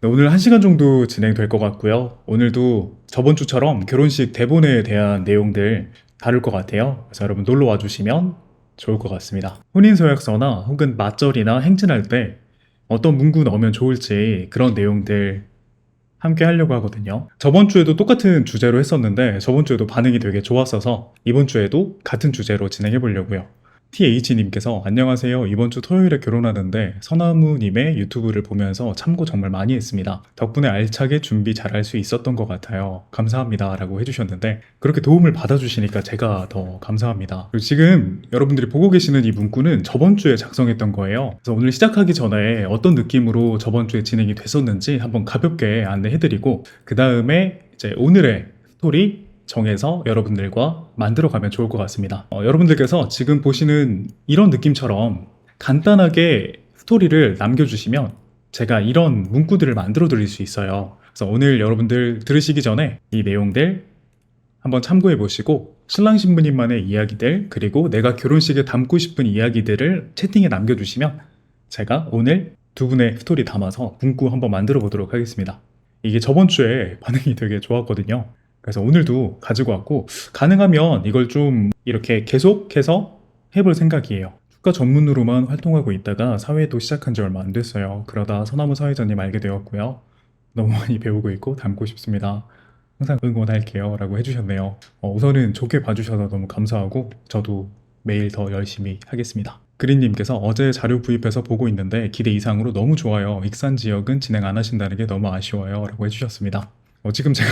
네, 오늘 1시간 정도 진행될 것 같고요. 오늘도 저번 주처럼 결혼식 대본에 대한 내용들 다룰 것 같아요. 그래서 여러분 놀러 와 주시면 좋을 것 같습니다. 혼인서약서나 혹은 맞절이나 행진할 때 어떤 문구 넣으면 좋을지 그런 내용들 함께 하려고 하거든요. 저번 주에도 똑같은 주제로 했었는데 저번 주에도 반응이 되게 좋았어서 이번 주에도 같은 주제로 진행해 보려고요. TH님께서 안녕하세요. 이번 주 토요일에 결혼하는데 서나무님의 유튜브를 보면서 참고 정말 많이 했습니다. 덕분에 알차게 준비 잘할 수 있었던 것 같아요. 감사합니다. 라고 해주셨는데 그렇게 도움을 받아주시니까 제가 더 감사합니다. 그리고 지금 여러분들이 보고 계시는 이 문구는 저번 주에 작성했던 거예요. 그래서 오늘 시작하기 전에 어떤 느낌으로 저번 주에 진행이 됐었는지 한번 가볍게 안내해드리고 그 다음에 이제 오늘의 스토리 정해서 여러분들과 만들어가면 좋을 것 같습니다. 여러분들께서 지금 보시는 이런 느낌처럼 간단하게 스토리를 남겨주시면 제가 이런 문구들을 만들어 드릴 수 있어요. 그래서 오늘 여러분들 들으시기 전에 이 내용들 한번 참고해 보시고 신랑 신부님만의 이야기들 그리고 내가 결혼식에 담고 싶은 이야기들을 채팅에 남겨주시면 제가 오늘 두 분의 스토리 담아서 문구 한번 만들어 보도록 하겠습니다. 이게 저번 주에 반응이 되게 좋았거든요. 그래서 오늘도 가지고 왔고 가능하면 이걸 좀 이렇게 계속해서 해볼 생각이에요. 축가 전문으로만 활동하고 있다가 사회도 시작한 지 얼마 안 됐어요. 그러다 서나무 사회자님 알게 되었고요. 너무 많이 배우고 있고 닮고 싶습니다. 항상 응원할게요 라고 해주셨네요. 우선은 좋게 봐주셔서 너무 감사하고 저도 매일 더 열심히 하겠습니다. 그린님께서 어제 자료 구입해서 보고 있는데 기대 이상으로 너무 좋아요. 익산 지역은 진행 안 하신다는 게 너무 아쉬워요 라고 해주셨습니다. 지금 제가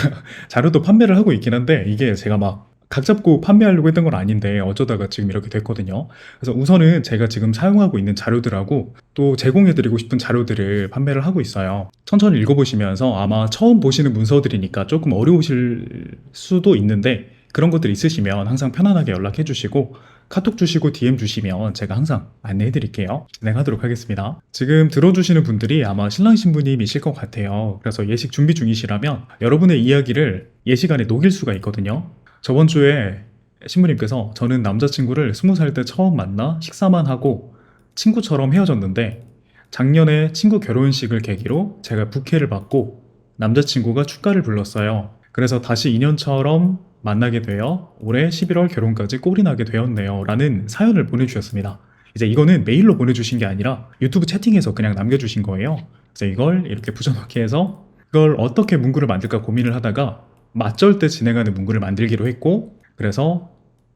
자료도 판매를 하고 있긴 한데 이게 제가 막 각 잡고 판매하려고 했던 건 아닌데 어쩌다가 지금 이렇게 됐거든요. 그래서 우선은 제가 지금 사용하고 있는 자료들하고 또 제공해드리고 싶은 자료들을 판매를 하고 있어요. 천천히 읽어보시면서 아마 처음 보시는 문서들이니까 조금 어려우실 수도 있는데 그런 것들 있으시면 항상 편안하게 연락해 주시고 카톡 주시고 DM 주시면 제가 항상 안내해 드릴게요. 진행하도록 하겠습니다. 지금 들어주시는 분들이 아마 신랑 신부님이실 것 같아요. 그래서 예식 준비 중이시라면 여러분의 이야기를 예시간에 녹일 수가 있거든요. 저번 주에 신부님께서 저는 남자친구를 20살 때 처음 만나 식사만 하고 친구처럼 헤어졌는데 작년에 친구 결혼식을 계기로 제가 부케를 받고 남자친구가 축가를 불렀어요. 그래서 다시 인연처럼 만나게 되어 올해 11월 결혼까지 꼴이 나게 되었네요. 라는 사연을 보내주셨습니다. 이제 이거는 메일로 보내주신 게 아니라 유튜브 채팅에서 그냥 남겨주신 거예요. 그래서 이걸 이렇게 붙여넣기 해서 이걸 어떻게 문구를 만들까 고민을 하다가 맞절 때 진행하는 문구를 만들기로 했고 그래서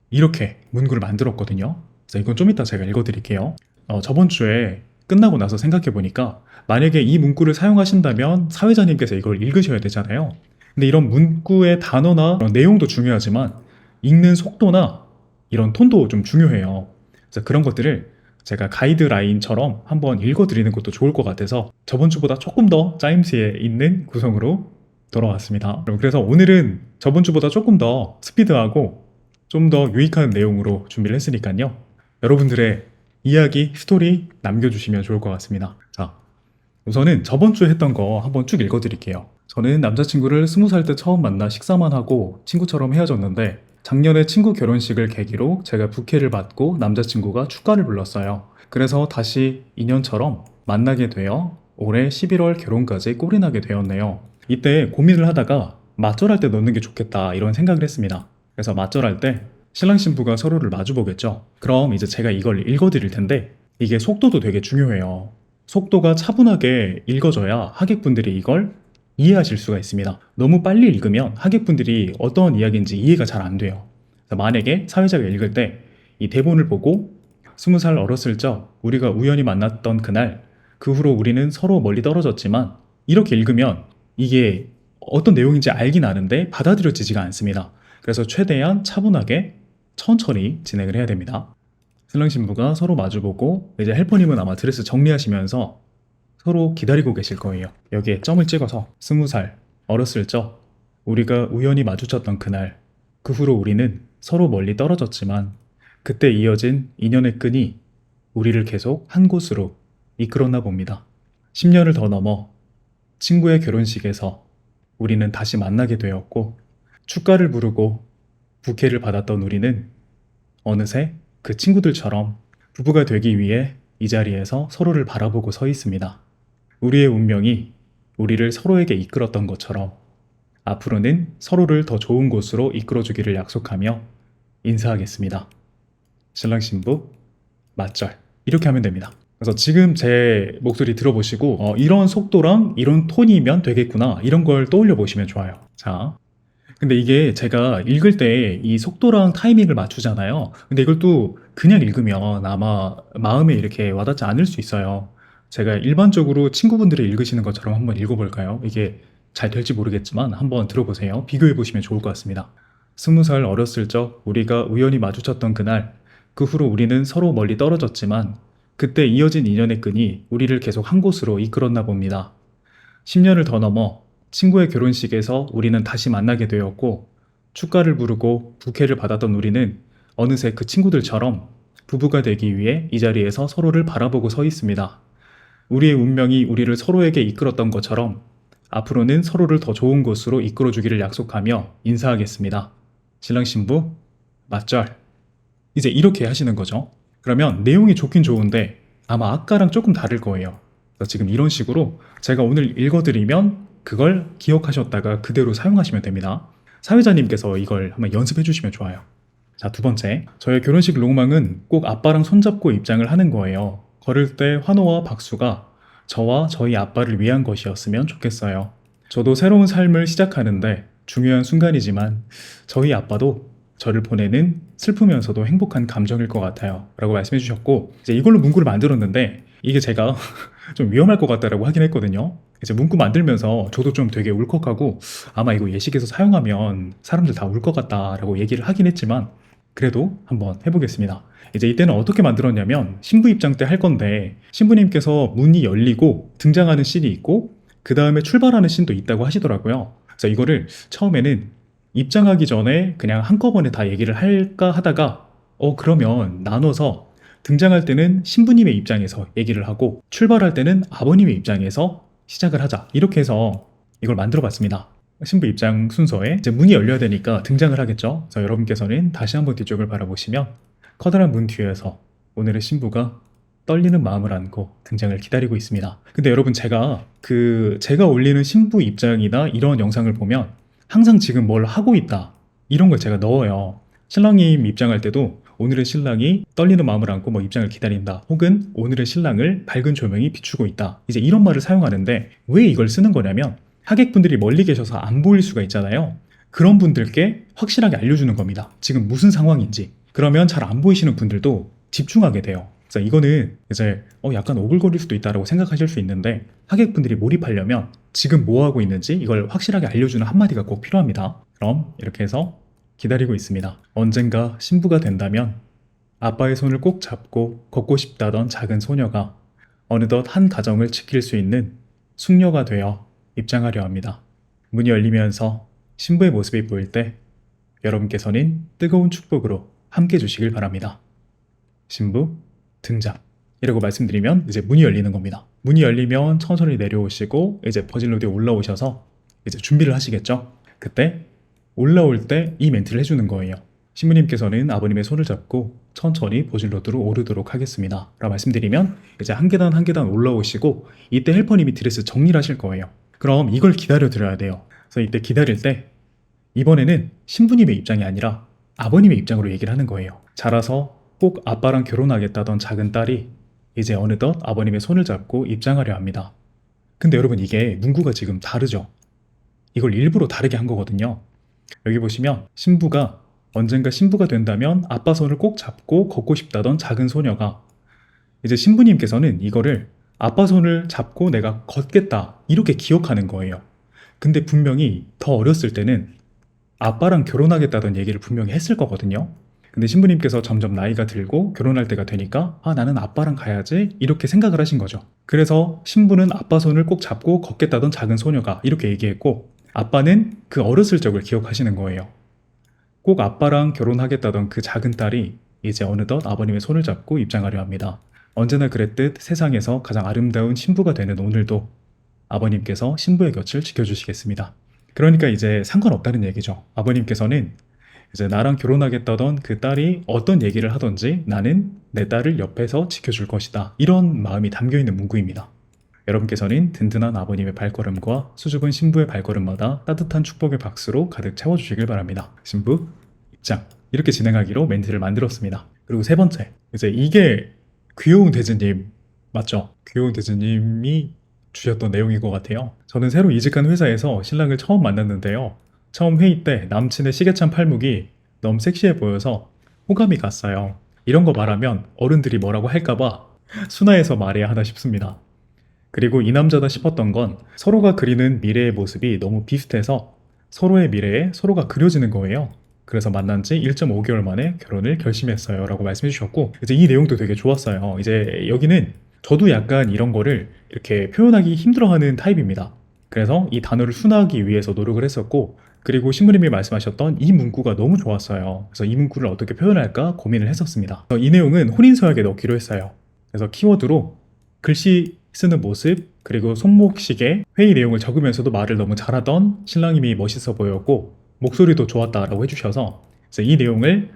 이렇게 문구를 만들었거든요. 그래서 이건 좀 이따 제가 읽어드릴게요. 저번 주에 끝나고 나서 생각해보니까 만약에 이 문구를 사용하신다면 사회자님께서 이걸 읽으셔야 되잖아요. 근데 이런 문구의 단어나 이런 내용도 중요하지만 읽는 속도나 이런 톤도 좀 중요해요. 그래서 그런 것들을 제가 가이드라인처럼 한번 읽어드리는 것도 좋을 것 같아서 저번 주보다 조금 더 짜임새에 있는 구성으로 돌아왔습니다. 그래서 오늘은 저번 주보다 조금 더 스피드하고 좀 더 유익한 내용으로 준비를 했으니까요. 여러분들의 이야기, 스토리 남겨주시면 좋을 것 같습니다. 자, 우선은 저번 주에 했던 거 한번 쭉 읽어드릴게요. 저는 남자친구를 20살 때 처음 만나 식사만 하고 친구처럼 헤어졌는데 작년에 친구 결혼식을 계기로 제가 부케를 받고 남자친구가 축가를 불렀어요. 그래서 다시 인연처럼 만나게 되어 올해 11월 결혼까지 꼴이 나게 되었네요. 이때 고민을 하다가 맞절할 때 넣는 게 좋겠다 이런 생각을 했습니다. 그래서 맞절할 때 신랑 신부가 서로를 마주보겠죠. 그럼 이제 제가 이걸 읽어드릴 텐데 이게 속도도 되게 중요해요. 속도가 차분하게 읽어져야 하객분들이 이걸 이해하실 수가 있습니다. 너무 빨리 읽으면 하객분들이 어떤 이야기인지 이해가 잘 안 돼요. 그래서 만약에 사회자가 읽을 때 이 대본을 보고 20살 어렸을 적 우리가 우연히 만났던 그날 그 후로 우리는 서로 멀리 떨어졌지만 이렇게 읽으면 이게 어떤 내용인지 알긴 아는데 받아들여지지가 않습니다. 그래서 최대한 차분하게 천천히 진행을 해야 됩니다. 신랑 신부가 서로 마주보고 이제 헬퍼님은 아마 드레스 정리하시면서 서로 기다리고 계실 거예요. 여기에 점을 찍어서 20살 어렸을 적 우리가 우연히 마주쳤던 그날 그 후로 우리는 서로 멀리 떨어졌지만 그때 이어진 인연의 끈이 우리를 계속 한 곳으로 이끌었나 봅니다. 10년을 더 넘어 친구의 결혼식에서 우리는 다시 만나게 되었고 축가를 부르고 부케를 받았던 우리는 어느새 그 친구들처럼 부부가 되기 위해 이 자리에서 서로를 바라보고 서 있습니다. 우리의 운명이 우리를 서로에게 이끌었던 것처럼 앞으로는 서로를 더 좋은 곳으로 이끌어주기를 약속하며 인사하겠습니다. 신랑 신부 맞절 이렇게 하면 됩니다. 그래서 지금 제 목소리 들어보시고 이런 속도랑 이런 톤이면 되겠구나 이런 걸 떠올려 보시면 좋아요. 자, 근데 이게 제가 읽을 때 이 속도랑 타이밍을 맞추잖아요. 근데 이걸 또 그냥 읽으면 아마 마음에 이렇게 와닿지 않을 수 있어요. 제가 일반적으로 친구분들이 읽으시는 것처럼 한번 읽어볼까요? 이게 잘 될지 모르겠지만 한번 들어보세요. 비교해 보시면 좋을 것 같습니다. 20살 어렸을 적 우리가 우연히 마주쳤던 그날, 그 후로 우리는 서로 멀리 떨어졌지만 그때 이어진 인연의 끈이 우리를 계속 한 곳으로 이끌었나 봅니다. 10년을 더 넘어 친구의 결혼식에서 우리는 다시 만나게 되었고 축가를 부르고 부케를 받았던 우리는 어느새 그 친구들처럼 부부가 되기 위해 이 자리에서 서로를 바라보고 서 있습니다. 우리의 운명이 우리를 서로에게 이끌었던 것처럼 앞으로는 서로를 더 좋은 곳으로 이끌어주기를 약속하며 인사하겠습니다. 신랑 신부 맞절. 이제 이렇게 하시는 거죠. 그러면 내용이 좋긴 좋은데 아마 아까랑 조금 다를 거예요. 그래서 지금 이런 식으로 제가 오늘 읽어드리면 그걸 기억하셨다가 그대로 사용하시면 됩니다. 사회자님께서 이걸 한번 연습해 주시면 좋아요. 자, 두 번째. 저의 결혼식 로망은 꼭 아빠랑 손잡고 입장을 하는 거예요. 걸을 때 환호와 박수가 저와 저희 아빠를 위한 것이었으면 좋겠어요. 저도 새로운 삶을 시작하는데 중요한 순간이지만 저희 아빠도 저를 보내는 슬프면서도 행복한 감정일 것 같아요. 라고 말씀해 주셨고, 이제 이걸로 문구를 만들었는데, 이게 제가 좀 위험할 것 같다라고 하긴 했거든요. 이제 문구 만들면서 저도 좀 되게 울컥하고, 아마 이거 예식에서 사용하면 사람들 다 울 것 같다라고 얘기를 하긴 했지만, 그래도 한번 해보겠습니다. 이제 이때는 어떻게 만들었냐면, 신부 입장 때 할 건데, 신부님께서 문이 열리고 등장하는 씬이 있고, 그 다음에 출발하는 씬도 있다고 하시더라고요. 그래서 이거를 처음에는 입장하기 전에 그냥 한꺼번에 다 얘기를 할까 하다가 그러면 나눠서 등장할 때는 신부님의 입장에서 얘기를 하고 출발할 때는 아버님의 입장에서 시작을 하자 이렇게 해서 이걸 만들어 봤습니다. 신부 입장 순서에 이제 문이 열려야 되니까 등장을 하겠죠. 그래서 여러분께서는 다시 한번 뒤쪽을 바라보시면 커다란 문 뒤에서 오늘의 신부가 떨리는 마음을 안고 등장을 기다리고 있습니다. 근데 여러분 제가 올리는 신부 입장이나 이런 영상을 보면 항상 지금 뭘 하고 있다 이런 걸 제가 넣어요. 신랑님 입장할 때도 오늘의 신랑이 떨리는 마음을 안고 뭐 입장을 기다린다 혹은 오늘의 신랑을 밝은 조명이 비추고 있다 이제 이런 말을 사용하는데 왜 이걸 쓰는 거냐면 하객분들이 멀리 계셔서 안 보일 수가 있잖아요. 그런 분들께 확실하게 알려주는 겁니다. 지금 무슨 상황인지. 그러면 잘 안 보이시는 분들도 집중하게 돼요. 그래서 이거는 이제 약간 오글거릴 수도 있다고 생각하실 수 있는데 하객분들이 몰입하려면 지금 뭐 하고 있는지 이걸 확실하게 알려주는 한마디가 꼭 필요합니다. 그럼 이렇게 해서 기다리고 있습니다. 언젠가 신부가 된다면 아빠의 손을 꼭 잡고 걷고 싶다던 작은 소녀가 어느덧 한 가정을 지킬 수 있는 숙녀가 되어 입장하려 합니다. 문이 열리면서 신부의 모습이 보일 때 여러분께서는 뜨거운 축복으로 함께 주시길 바랍니다. 신부 등장 이라고 말씀드리면 이제 문이 열리는 겁니다. 문이 열리면 천천히 내려오시고 이제 버질로드에 올라오셔서 이제 준비를 하시겠죠. 그때 올라올 때 이 멘트를 해주는 거예요. 신부님께서는 아버님의 손을 잡고 천천히 버질로드로 오르도록 하겠습니다 라고 말씀드리면 이제 한 계단 한 계단 올라오시고 이때 헬퍼님이 드레스 정리를 하실 거예요. 그럼 이걸 기다려 드려야 돼요. 그래서 이때 기다릴 때 이번에는 신부님의 입장이 아니라 아버님의 입장으로 얘기를 하는 거예요. 자라서 꼭 아빠랑 결혼하겠다던 작은 딸이 이제 어느덧 아버님의 손을 잡고 입장하려 합니다. 근데 여러분 이게 문구가 지금 다르죠? 이걸 일부러 다르게 한 거거든요. 여기 보시면 신부가 언젠가 신부가 된다면 아빠 손을 꼭 잡고 걷고 싶다던 작은 소녀가 이제 신부님께서는 이거를 아빠 손을 잡고 내가 걷겠다 이렇게 기억하는 거예요. 근데 분명히 더 어렸을 때는 아빠랑 결혼하겠다던 얘기를 분명히 했을 거거든요. 근데 신부님께서 점점 나이가 들고 결혼할 때가 되니까 나는 아빠랑 가야지 이렇게 생각을 하신 거죠. 그래서 신부는 아빠 손을 꼭 잡고 걷겠다던 작은 소녀가 이렇게 얘기했고 아빠는 그 어렸을 적을 기억하시는 거예요. 꼭 아빠랑 결혼하겠다던 그 작은 딸이 이제 어느덧 아버님의 손을 잡고 입장하려 합니다. 언제나 그랬듯 세상에서 가장 아름다운 신부가 되는 오늘도 아버님께서 신부의 곁을 지켜주시겠습니다. 그러니까 이제 상관없다는 얘기죠. 아버님께서는 이제 나랑 결혼하겠다던 그 딸이 어떤 얘기를 하던지 나는 내 딸을 옆에서 지켜줄 것이다. 이런 마음이 담겨있는 문구입니다. 여러분께서는 든든한 아버님의 발걸음과 수줍은 신부의 발걸음마다 따뜻한 축복의 박수로 가득 채워주시길 바랍니다. 신부 입장. 이렇게 진행하기로 멘트를 만들었습니다. 그리고 세 번째, 이제 이게 귀여운 대즈님 맞죠? 귀여운 대즈님이 주셨던 내용인 것 같아요. 저는 새로 이직한 회사에서 신랑을 처음 만났는데요. 처음 회의 때 남친의 시계찬 팔목이 너무 섹시해 보여서 호감이 갔어요. 이런 거 말하면 어른들이 뭐라고 할까봐 순화해서 말해야 하나 싶습니다. 그리고 이 남자다 싶었던 건 서로가 그리는 미래의 모습이 너무 비슷해서 서로의 미래에 서로가 그려지는 거예요. 그래서 만난 지 1.5개월 만에 결혼을 결심했어요 라고 말씀해 주셨고, 이제 이 내용도 되게 좋았어요. 이제 여기는 저도 약간 이런 거를 이렇게 표현하기 힘들어하는 타입입니다. 그래서 이 단어를 순화하기 위해서 노력을 했었고, 그리고 신부님이 말씀하셨던 이 문구가 너무 좋았어요. 그래서 이 문구를 어떻게 표현할까 고민을 했었습니다. 그래서 이 내용은 혼인서약에 넣기로 했어요. 그래서 키워드로 글씨 쓰는 모습, 그리고 손목시계, 회의 내용을 적으면서도 말을 너무 잘하던 신랑님이 멋있어 보였고 목소리도 좋았다라고 해주셔서 이 내용을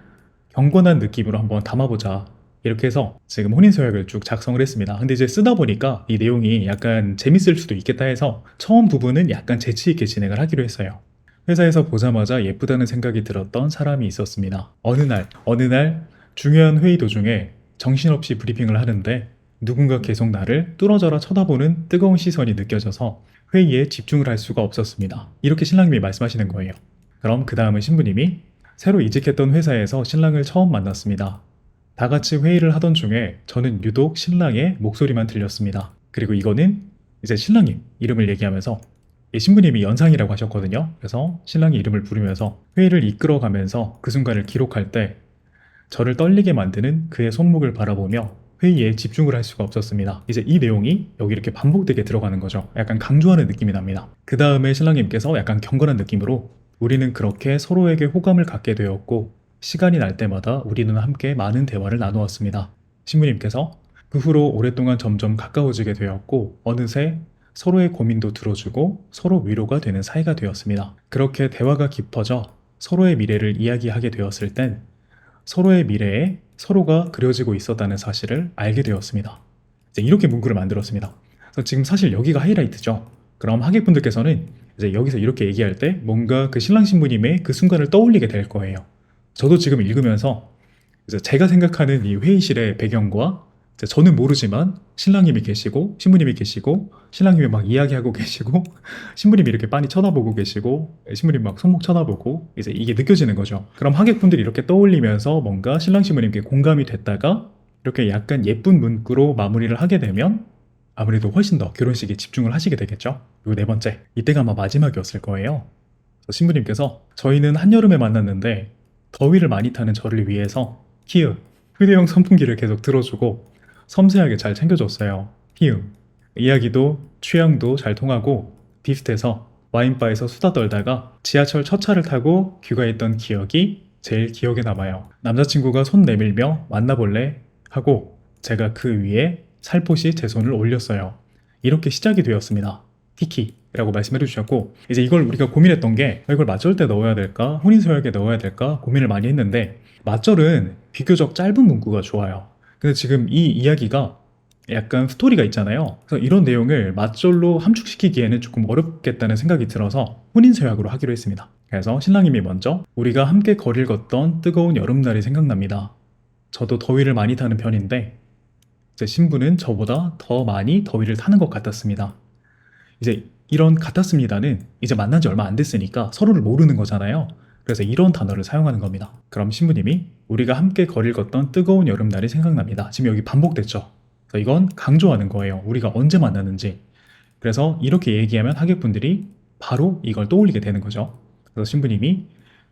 경건한 느낌으로 한번 담아보자, 이렇게 해서 지금 혼인서약을 쭉 작성을 했습니다. 근데 이제 쓰다 보니까 이 내용이 약간 재밌을 수도 있겠다 해서 처음 부분은 약간 재치있게 진행을 하기로 했어요. 회사에서 보자마자 예쁘다는 생각이 들었던 사람이 있었습니다. 어느 날 중요한 회의 도중에 정신없이 브리핑을 하는데 누군가 계속 나를 뚫어져라 쳐다보는 뜨거운 시선이 느껴져서 회의에 집중을 할 수가 없었습니다. 이렇게 신랑님이 말씀하시는 거예요. 그럼 그 다음은 신부님이 새로 이직했던 회사에서 신랑을 처음 만났습니다. 다 같이 회의를 하던 중에 저는 유독 신랑의 목소리만 들렸습니다. 그리고 이거는 이제 신랑님 이름을 얘기하면서 이 신부님이 연상이라고 하셨거든요. 그래서 신랑의 이름을 부르면서 회의를 이끌어가면서 그 순간을 기록할 때 저를 떨리게 만드는 그의 손목을 바라보며 회의에 집중을 할 수가 없었습니다. 이제 이 내용이 여기 이렇게 반복되게 들어가는 거죠. 약간 강조하는 느낌이 납니다. 그 다음에 신랑님께서 약간 경건한 느낌으로 우리는 그렇게 서로에게 호감을 갖게 되었고 시간이 날 때마다 우리는 함께 많은 대화를 나누었습니다. 신부님께서 그 후로 오랫동안 점점 가까워지게 되었고 어느새 서로의 고민도 들어주고 서로 위로가 되는 사이가 되었습니다. 그렇게 대화가 깊어져 서로의 미래를 이야기하게 되었을 땐 서로의 미래에 서로가 그려지고 있었다는 사실을 알게 되었습니다. 이제 이렇게 문구를 만들었습니다. 그래서 지금 사실 여기가 하이라이트죠. 그럼 하객분들께서는 이제 여기서 이렇게 얘기할 때 뭔가 그 신랑 신부님의 그 순간을 떠올리게 될 거예요. 저도 지금 읽으면서 이제 제가 생각하는 이 회의실의 배경과 이제 저는 모르지만 신랑님이 계시고 신부님이 계시고 신랑님이 막 이야기하고 계시고 신부님이 이렇게 빤히 쳐다보고 계시고 신부님 막 손목 쳐다보고 이제 이게 느껴지는 거죠. 그럼 하객분들이 이렇게 떠올리면서 뭔가 신랑 신부님께 공감이 됐다가 이렇게 약간 예쁜 문구로 마무리를 하게 되면 아무래도 훨씬 더 결혼식에 집중을 하시게 되겠죠. 그리고 네 번째, 이때가 아마 마지막이었을 거예요. 신부님께서 저희는 한여름에 만났는데 더위를 많이 타는 저를 위해서 키읔 휴대용 선풍기를 계속 들어주고 섬세하게 잘 챙겨줬어요. 히읗 이야기도 취향도 잘 통하고 비슷해서 와인바에서 수다 떨다가 지하철 첫 차를 타고 귀가했던 기억이 제일 기억에 남아요. 남자친구가 손 내밀며 만나볼래? 하고 제가 그 위에 살포시 제 손을 올렸어요. 이렇게 시작이 되었습니다. 키키라고 말씀해 주셨고 이제 이걸 우리가 고민했던 게 이걸 맞절 때 넣어야 될까? 혼인서약에 넣어야 될까? 고민을 많이 했는데 맞절은 비교적 짧은 문구가 좋아요. 근데 지금 이 이야기가 약간 스토리가 있잖아요. 그래서 이런 내용을 맞절로 함축시키기에는 조금 어렵겠다는 생각이 들어서 혼인서약으로 하기로 했습니다. 그래서 신랑님이 먼저 우리가 함께 거리를 걷던 뜨거운 여름날이 생각납니다. 저도 더위를 많이 타는 편인데 제 신부는 저보다 더 많이 더위를 타는 것 같았습니다. 이제 이런 같았습니다는 이제 만난 지 얼마 안 됐으니까 서로를 모르는 거잖아요. 그래서 이런 단어를 사용하는 겁니다. 그럼 신부님이 우리가 함께 거리를 걷던 뜨거운 여름날이 생각납니다. 지금 여기 반복됐죠. 그래서 이건 강조하는 거예요. 우리가 언제 만났는지. 그래서 이렇게 얘기하면 하객분들이 바로 이걸 떠올리게 되는 거죠. 그래서 신부님이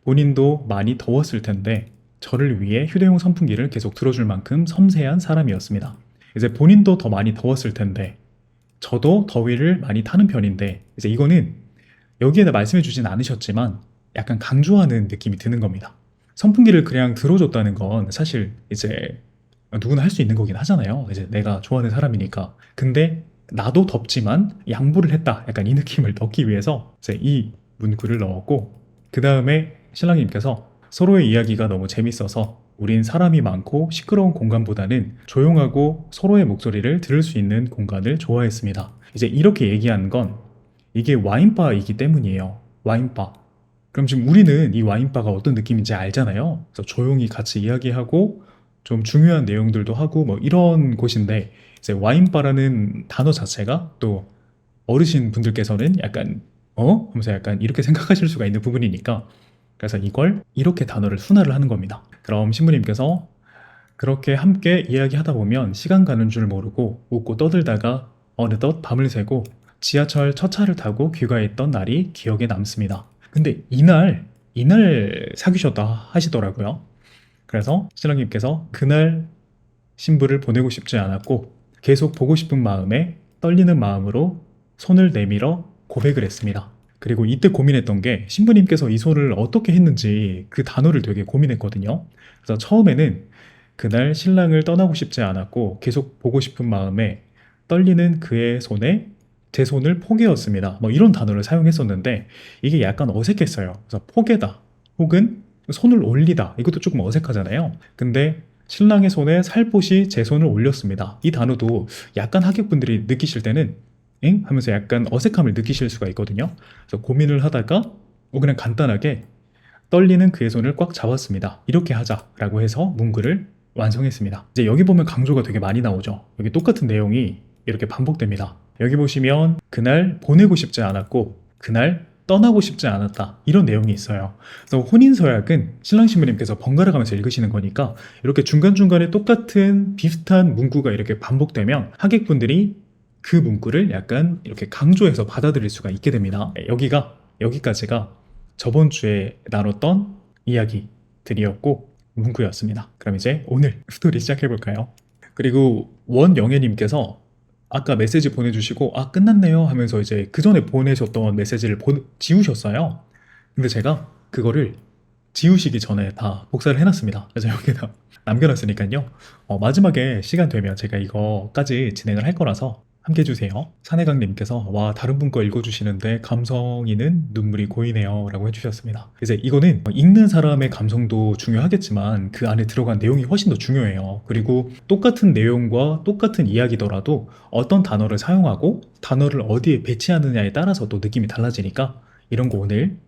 본인도 많이 더웠을 텐데 저를 위해 휴대용 선풍기를 계속 들어줄 만큼 섬세한 사람이었습니다. 이제 본인도 더 많이 더웠을 텐데 저도 더위를 많이 타는 편인데 이제 이거는 여기에다 말씀해 주진 않으셨지만 약간 강조하는 느낌이 드는 겁니다. 선풍기를 그냥 들어줬다는 건 사실 이제 누구나 할 수 있는 거긴 하잖아요. 이제 내가 좋아하는 사람이니까. 근데 나도 덥지만 양보를 했다. 약간 이 느낌을 넣기 위해서 이제 이 문구를 넣었고 그 다음에 신랑님께서 서로의 이야기가 너무 재밌어서 우린 사람이 많고 시끄러운 공간보다는 조용하고 서로의 목소리를 들을 수 있는 공간을 좋아했습니다. 이제 이렇게 얘기하는 건 이게 와인바이기 때문이에요. 와인바. 그럼 지금 우리는 이 와인바가 어떤 느낌인지 알잖아요. 그래서 조용히 같이 이야기하고 좀 중요한 내용들도 하고 뭐 이런 곳인데 이제 와인바라는 단어 자체가 또 어르신 분들께서는 약간 하면서 약간 이렇게 생각하실 수가 있는 부분이니까 그래서 이걸 이렇게 단어를 순화를 하는 겁니다. 그럼 신부님께서 그렇게 함께 이야기하다 보면 시간 가는 줄 모르고 웃고 떠들다가 어느덧 밤을 새고 지하철 첫 차를 타고 귀가했던 날이 기억에 남습니다. 근데 이날 사귀셨다 하시더라고요. 그래서 신랑님께서 그날 신부를 보내고 싶지 않았고 계속 보고 싶은 마음에 떨리는 마음으로 손을 내밀어 고백을 했습니다. 그리고 이때 고민했던 게 신부님께서 이 손을 어떻게 했는지 그 단어를 되게 고민했거든요. 그래서 처음에는 그날 신랑을 떠나고 싶지 않았고 계속 보고 싶은 마음에 떨리는 그의 손에 제 손을 포개었습니다. 뭐 이런 단어를 사용했었는데 이게 약간 어색했어요. 그래서 포개다 혹은 손을 올리다 이것도 조금 어색하잖아요. 근데 신랑의 손에 살포시 제 손을 올렸습니다. 이 단어도 약간 하객분들이 느끼실 때는 엥? 하면서 약간 어색함을 느끼실 수가 있거든요. 그래서 고민을 하다가 그냥 간단하게 떨리는 그의 손을 꽉 잡았습니다. 이렇게 하자라고 해서 문구를 완성했습니다. 이제 여기 보면 강조가 되게 많이 나오죠. 여기 똑같은 내용이 이렇게 반복됩니다. 여기 보시면 그날 보내고 싶지 않았고 그날 떠나고 싶지 않았다 이런 내용이 있어요. 그래서 혼인서약은 신랑 신부님께서 번갈아 가면서 읽으시는 거니까 이렇게 중간중간에 똑같은 비슷한 문구가 이렇게 반복되면 하객분들이 그 문구를 약간 이렇게 강조해서 받아들일 수가 있게 됩니다. 여기까지가 저번 주에 나눴던 이야기들이었고 문구였습니다. 그럼 이제 오늘 스토리 시작해볼까요? 그리고 원영애님께서 아까 메시지 보내주시고 끝났네요 하면서 이제 그 전에 보내셨던 메시지를 지우셨어요. 근데 제가 그거를 지우시기 전에 다 복사를 해놨습니다. 그래서 여기다 남겨놨으니까요. 마지막에 시간 되면 제가 이거까지 진행을 할 거라서 함께 해주세요. 산해강님께서 와 다른 분 거 읽어주시는데 감성이는 눈물이 고이네요 라고 해주셨습니다. 이제 이거는 읽는 사람의 감성도 중요하겠지만 그 안에 들어간 내용이 훨씬 더 중요해요. 그리고 똑같은 내용과 똑같은 이야기더라도 어떤 단어를 사용하고 단어를 어디에 배치하느냐에 따라서 또 느낌이 달라지니까 이런 거 오늘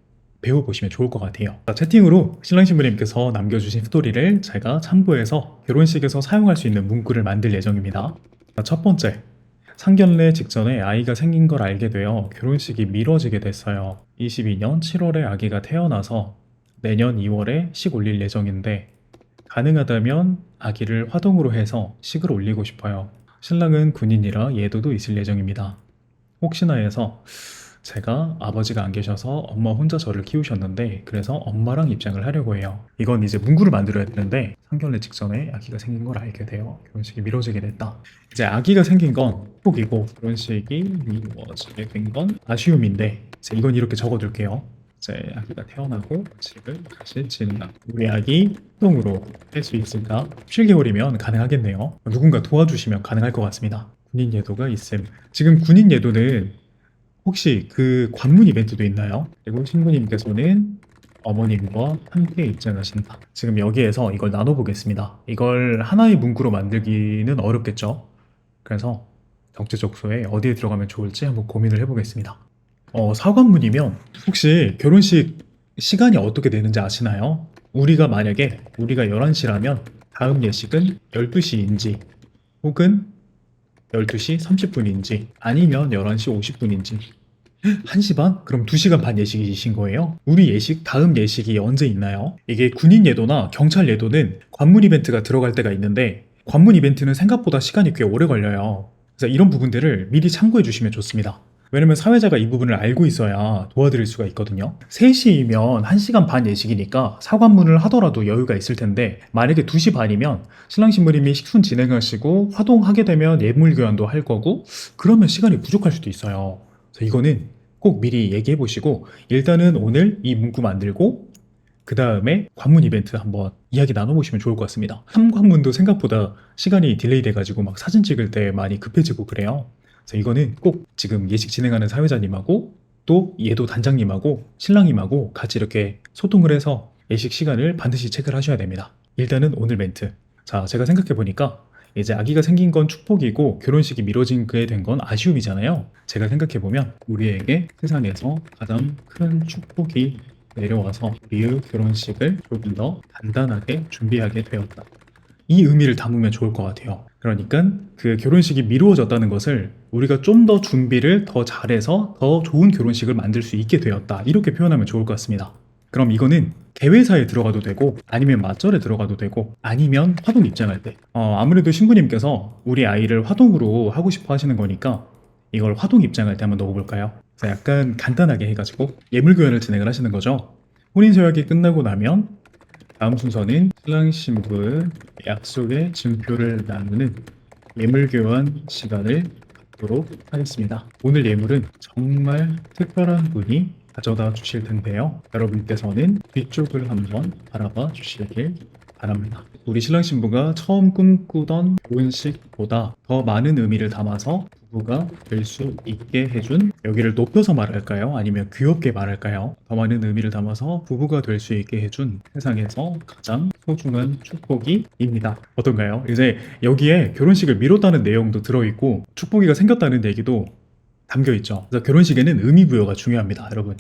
배워보시면 좋을 것 같아요. 채팅으로 신랑 신부님께서 남겨주신 스토리를 제가 참고해서 결혼식에서 사용할 수 있는 문구를 만들 예정입니다. 첫 번째, 상견례 직전에 아이가 생긴 걸 알게 되어 결혼식이 미뤄지게 됐어요. 22년 7월에 아기가 태어나서 내년 2월에 식 올릴 예정인데 가능하다면 아기를 화동으로 해서 식을 올리고 싶어요. 신랑은 군인이라 예도도 있을 예정입니다. 혹시나 해서 제가 아버지가 안 계셔서 엄마 혼자 저를 키우셨는데 그래서 엄마랑 입장을 하려고 해요. 이건 이제 문구를 만들어야 되는데 상견례 직전에 아기가 생긴 걸 알게 되어 결혼식이 미뤄지게 됐다. 이제 아기가 생긴 건 축복이고 결혼식이 미뤄지게 된 건 아쉬움인데 이건 이렇게 적어둘게요. 이제 아기가 태어나고 집을 다시 짓는다. 우리 아기 화동으로 할 수 있을까? 7개월이면 가능하겠네요. 누군가 도와주시면 가능할 것 같습니다. 군인 예도가 있음. 지금 군인 예도는 혹시 그 관문 이벤트도 있나요? 그리고 신부님께서는 어머님과 함께 입장하신다. 지금 여기에서 이걸 나눠보겠습니다. 이걸 하나의 문구로 만들기는 어렵겠죠? 그래서 적재적소에 어디에 들어가면 좋을지 한번 고민을 해보겠습니다. 사관문이면 혹시 결혼식 시간이 어떻게 되는지 아시나요? 만약에 우리가 11시라면 다음 예식은 12시인지 혹은 12시 30분인지 아니면 11시 50분인지 1시 반? 그럼 2시간 반 예식이신 거예요? 우리 다음 예식이 언제 있나요? 이게 군인 예도나 경찰 예도는 관문 이벤트가 들어갈 때가 있는데 관문 이벤트는 생각보다 시간이 꽤 오래 걸려요. 그래서 이런 부분들을 미리 참고해 주시면 좋습니다. 왜냐면 사회자가 이 부분을 알고 있어야 도와드릴 수가 있거든요. 3시이면 1시간 반 예식이니까 사관문을 하더라도 여유가 있을 텐데 만약에 2시 반이면 신랑 신부님이 식순 진행하시고 화동하게 되면 예물 교환도 할 거고 그러면 시간이 부족할 수도 있어요. 그래서 이거는 꼭 미리 얘기해 보시고 일단은 오늘 이 문구 만들고 그 다음에 관문 이벤트 한번 이야기 나눠보시면 좋을 것 같습니다. 3관문도 생각보다 시간이 딜레이 돼가지고 막 사진 찍을 때 많이 급해지고 그래요. 그래서 이거는 꼭 지금 예식 진행하는 사회자님하고 또 예도 단장님하고 신랑님하고 같이 이렇게 소통을 해서 예식 시간을 반드시 체크를 하셔야 됩니다. 일단은 오늘 멘트. 자, 제가 생각해 보니까 이제 아기가 생긴 건 축복이고 결혼식이 미뤄진 그에 된 건 아쉬움이잖아요. 제가 생각해보면 우리에게 세상에서 가장 큰 축복이 내려와서 우리의 결혼식을 조금 더 간단하게 준비하게 되었다. 이 의미를 담으면 좋을 것 같아요. 그러니까 그 결혼식이 미루어졌다는 것을 우리가 좀 더 준비를 더 잘해서 더 좋은 결혼식을 만들 수 있게 되었다. 이렇게 표현하면 좋을 것 같습니다. 그럼 이거는 개회사에 들어가도 되고 아니면 맞절에 들어가도 되고 아니면 화동 입장할 때 아무래도 신부님께서 우리 아이를 화동으로 하고 싶어 하시는 거니까 이걸 화동 입장할 때 한번 넣어볼까요? 그래서 약간 간단하게 해가지고 예물교환을 진행을 하시는 거죠. 혼인서약이 끝나고 나면 다음 순서는 신랑 신부의 약속의 증표를 나누는 예물교환 시간을 갖도록 하겠습니다. 오늘 예물은 정말 특별한 분이 가져다 주실 텐데요. 여러분께서는 뒤쪽을 한번 바라봐 주시길 바랍니다. 우리 신랑 신부가 처음 꿈꾸던 결혼식보다 더 많은 의미를 담아서 부부가 될 수 있게 해준, 여기를 높여서 말할까요? 아니면 귀엽게 말할까요? 더 많은 의미를 담아서 부부가 될 수 있게 해준 세상에서 가장 소중한 축복이입니다. 어떤가요? 이제 여기에 결혼식을 미뤘다는 내용도 들어있고 축복이가 생겼다는 얘기도 담겨있죠. 그래서 결혼식에는 의미 부여가 중요합니다, 여러분.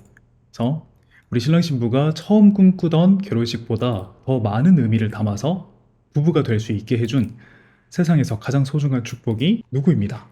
그래서 우리 신랑 신부가 처음 꿈꾸던 결혼식보다 더 많은 의미를 담아서 부부가 될 수 있게 해준 세상에서 가장 소중한 축복이 누구입니다.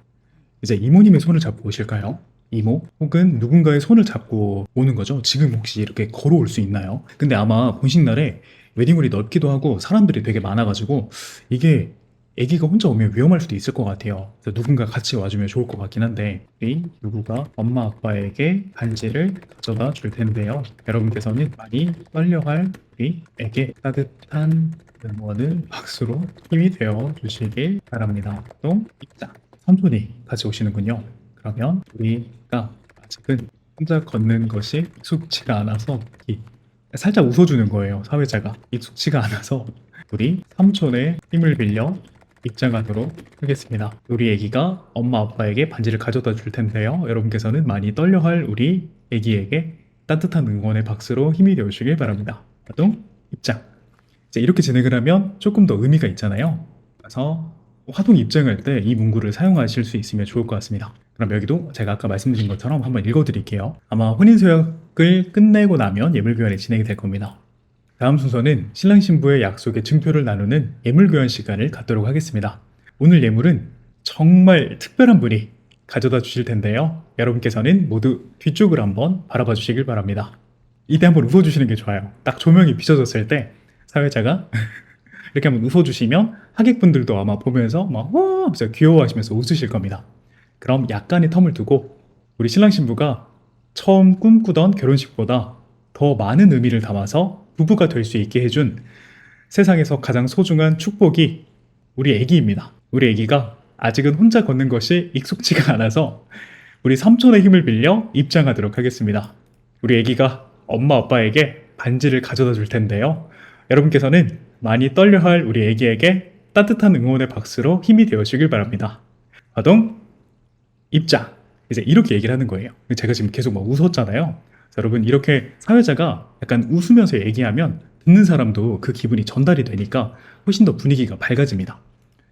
이제 이모님의 손을 잡고 오실까요? 이모? 혹은 누군가의 손을 잡고 오는 거죠. 지금 혹시 이렇게 걸어올 수 있나요? 근데 아마 본식 날에 웨딩홀이 넓기도 하고 사람들이 되게 많아가지고 이게 아기가 혼자 오면 위험할 수도 있을 것 같아요. 그래서 누군가 같이 와주면 좋을 것 같긴 한데 우리 누구가 엄마 아빠에게 반지를 가져다 줄 텐데요. 여러분께서는 많이 떨려할 우리에게 따뜻한 응원을 박수로 힘이 되어 주시길 바랍니다. 또 입장. 삼촌이 같이 오시는군요. 그러면 우리가 아직은 혼자 걷는 것이 익숙치가 않아서 살짝 웃어주는 거예요. 사회자가 익숙치가 않아서 우리 삼촌의 힘을 빌려 입장하도록 하겠습니다. 우리 애기가 엄마 아빠에게 반지를 가져다 줄 텐데요. 여러분께서는 많이 떨려할 우리 애기에게 따뜻한 응원의 박수로 힘이 되어 주시길 바랍니다. 활동 입장. 이제 이렇게 진행을 하면 조금 더 의미가 있잖아요. 그래서 화동 입장할 때 이 문구를 사용하실 수 있으면 좋을 것 같습니다. 그럼 여기도 제가 아까 말씀드린 것처럼 한번 읽어드릴게요. 아마 혼인서약을 끝내고 나면 예물교환이 진행이 될 겁니다. 다음 순서는 신랑 신부의 약속의 증표를 나누는 예물교환 시간을 갖도록 하겠습니다. 오늘 예물은 정말 특별한 분이 가져다 주실 텐데요. 여러분께서는 모두 뒤쪽을 한번 바라봐 주시길 바랍니다. 이때 한번 웃어주시는 게 좋아요. 딱 조명이 비춰졌을 때 사회자가 이렇게 한번 웃어주시면 하객분들도 아마 보면서 막 하면서 귀여워하시면서 웃으실 겁니다. 그럼 약간의 텀을 두고 우리 신랑 신부가 처음 꿈꾸던 결혼식보다 더 많은 의미를 담아서 부부가 될 수 있게 해준 세상에서 가장 소중한 축복이 우리 애기입니다. 우리 애기가 아직은 혼자 걷는 것이 익숙치가 않아서 우리 삼촌의 힘을 빌려 입장하도록 하겠습니다. 우리 애기가 엄마 아빠에게 반지를 가져다 줄 텐데요. 여러분께서는 많이 떨려할 우리 애기에게 따뜻한 응원의 박수로 힘이 되어주길 바랍니다. 화동 입장. 이제 이렇게 얘기를 하는 거예요. 제가 지금 계속 막 웃었잖아요. 여러분 이렇게 사회자가 약간 웃으면서 얘기하면 듣는 사람도 그 기분이 전달이 되니까 훨씬 더 분위기가 밝아집니다.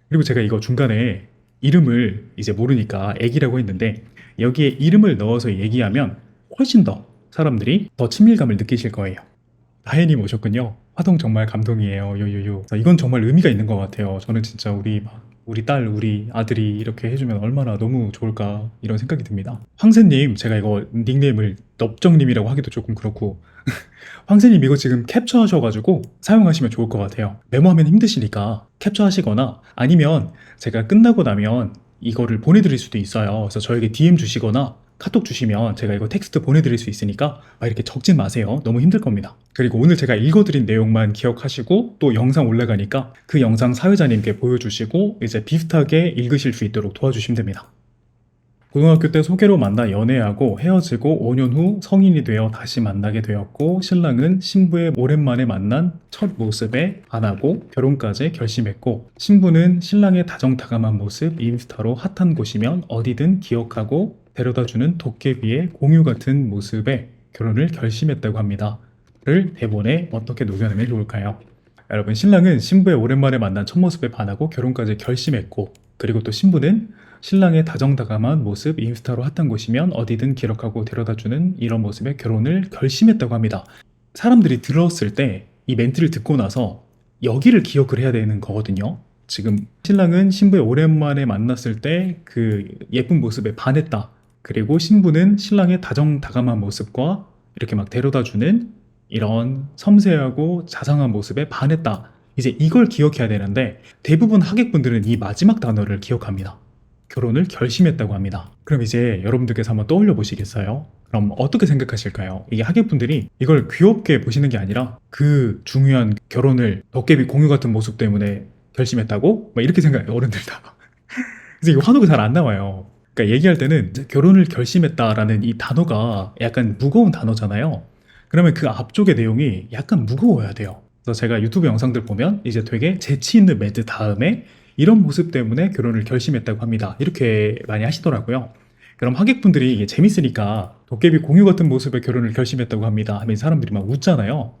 그리고 제가 이거 중간에 이름을 이제 모르니까 애기라고 했는데 여기에 이름을 넣어서 얘기하면 훨씬 더 사람들이 더 친밀감을 느끼실 거예요. 다혜님 오셨군요. 화동 정말 감동이에요. 요요요. 이건 정말 의미가 있는 것 같아요. 저는 진짜 우리 딸, 우리 아들이 이렇게 해주면 얼마나 너무 좋을까 이런 생각이 듭니다. 황새님, 제가 이거 닉네임을 넙정님이라고 하기도 조금 그렇고 황새님 이거 지금 캡처하셔가지고 사용하시면 좋을 것 같아요. 메모하면 힘드시니까 캡처하시거나 아니면 제가 끝나고 나면 이거를 보내드릴 수도 있어요. 그래서 저에게 DM 주시거나 카톡 주시면 제가 이거 텍스트 보내드릴 수 있으니까 이렇게 적진 마세요. 너무 힘들 겁니다. 그리고 오늘 제가 읽어드린 내용만 기억하시고 또 영상 올라가니까 그 영상 사회자님께 보여주시고 이제 비슷하게 읽으실 수 있도록 도와주시면 됩니다. 고등학교 때 소개로 만나 연애하고 헤어지고 5년 후 성인이 되어 다시 만나게 되었고 신랑은 신부의 오랜만에 만난 첫 모습에 반하고 결혼까지 결심했고 신부는 신랑의 다정다감한 모습 인스타로 핫한 곳이면 어디든 기억하고 데려다주는 도깨비의 공유 같은 모습에 결혼을 결심했다고 합니다. 를 대본에 어떻게 녹여내면 좋을까요? 여러분, 신랑은 신부의 오랜만에 만난 첫 모습에 반하고 결혼까지 결심했고, 그리고 또 신부는 신랑의 다정다감한 모습, 인스타로 핫한 곳이면 어디든 기록하고 데려다주는 이런 모습에 결혼을 결심했다고 합니다. 사람들이 들었을 때 이 멘트를 듣고 나서 여기를 기억을 해야 되는 거거든요. 지금 신랑은 신부의 오랜만에 만났을 때 그 예쁜 모습에 반했다. 그리고 신부는 신랑의 다정다감한 모습과 이렇게 막 데려다주는 이런 섬세하고 자상한 모습에 반했다. 이제 이걸 기억해야 되는데 대부분 하객분들은 이 마지막 단어를 기억합니다. 결혼을 결심했다고 합니다. 그럼 이제 여러분들께서 한번 떠올려 보시겠어요? 그럼 어떻게 생각하실까요? 이게 하객분들이 이걸 귀엽게 보시는 게 아니라 그 중요한 결혼을 도깨비 공유 같은 모습 때문에 결심했다고? 막 이렇게 생각해요, 어른들 다. 그래서 이거 환호가 잘 안 나와요. 그러니까 얘기할 때는 결혼을 결심했다라는 이 단어가 약간 무거운 단어잖아요. 그러면 그 앞쪽의 내용이 약간 무거워야 돼요. 그래서 제가 유튜브 영상들 보면 이제 되게 재치 있는 멘트 다음에 이런 모습 때문에 결혼을 결심했다고 합니다. 이렇게 많이 하시더라고요. 그럼 하객분들이 이게 재밌으니까 도깨비 공유 같은 모습에 결혼을 결심했다고 합니다 하면 사람들이 막 웃잖아요.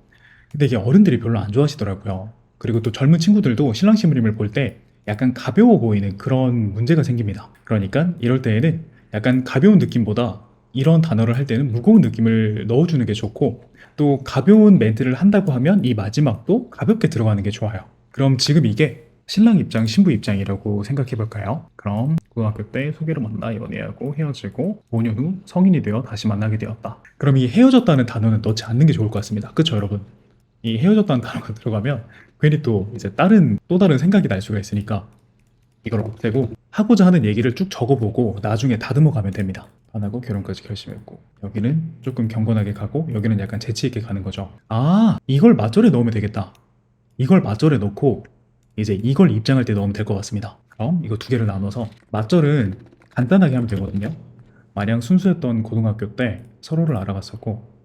근데 이게 어른들이 별로 안 좋아하시더라고요. 그리고 또 젊은 친구들도 신랑 신부님을 볼 때 약간 가벼워 보이는 그런 문제가 생깁니다. 그러니까 이럴 때에는 약간 가벼운 느낌보다 이런 단어를 할 때는 무거운 느낌을 넣어주는 게 좋고, 또 가벼운 멘트를 한다고 하면 이 마지막도 가볍게 들어가는 게 좋아요. 그럼 지금 이게 신랑 입장, 신부 입장이라고 생각해 볼까요? 그럼 고등학교 때 소개로 만나 연애하고 헤어지고 5년 후 성인이 되어 다시 만나게 되었다. 그럼 이 헤어졌다는 단어는 넣지 않는 게 좋을 것 같습니다. 그쵸, 여러분? 이 헤어졌다는 단어가 들어가면 괜히 또 이제 또 다른 생각이 날 수가 있으니까 이걸 없애고 하고자 하는 얘기를 쭉 적어보고 나중에 다듬어 가면 됩니다. 반하고 결혼까지 결심했고, 여기는 조금 경건하게 가고 여기는 약간 재치 있게 가는 거죠. 아, 이걸 맞절에 넣으면 되겠다. 이걸 맞절에 넣고 이제 이걸 입장할 때 넣으면 될 것 같습니다. 그럼 이거 두 개를 나눠서 맞절은 간단하게 하면 되거든요. 마냥 순수했던 고등학교 때 서로를 알아갔었고,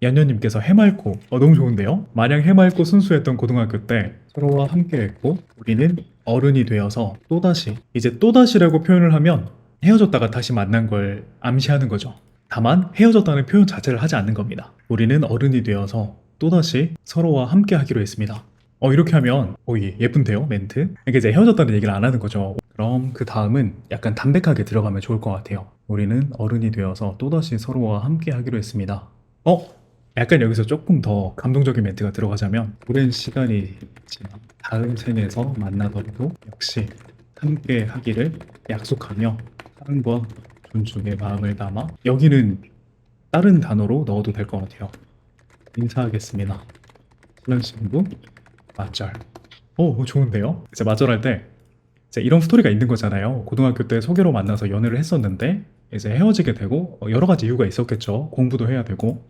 연녀님께서 해맑고, 너무 좋은데요? 마냥 해맑고 순수했던 고등학교 때 서로와 함께했고, 우리는 어른이 되어서 또다시, 이제 또다시라고 표현을 하면 헤어졌다가 다시 만난 걸 암시하는 거죠. 다만 헤어졌다는 표현 자체를 하지 않는 겁니다. 우리는 어른이 되어서 또다시 서로와 함께 하기로 했습니다. 이렇게 하면 예쁜데요, 멘트? 이게 이제 헤어졌다는 얘기를 안 하는 거죠. 그럼 그 다음은 약간 담백하게 들어가면 좋을 것 같아요. 우리는 어른이 되어서 또다시 서로와 함께 하기로 했습니다. 약간 여기서 조금 더 감동적인 멘트가 들어가자면, 오랜 시간이 지나 다음 생에서 만나더라도 역시 함께 하기를 약속하며 사랑과 존중의 마음을 담아, 여기는 다른 단어로 넣어도 될 것 같아요. 인사하겠습니다. 신랑 신부 맞절. 좋은데요? 이제 맞절할 때 이제 이런 스토리가 있는 거잖아요. 고등학교 때 소개로 만나서 연애를 했었는데 이제 헤어지게 되고, 여러 가지 이유가 있었겠죠. 공부도 해야 되고,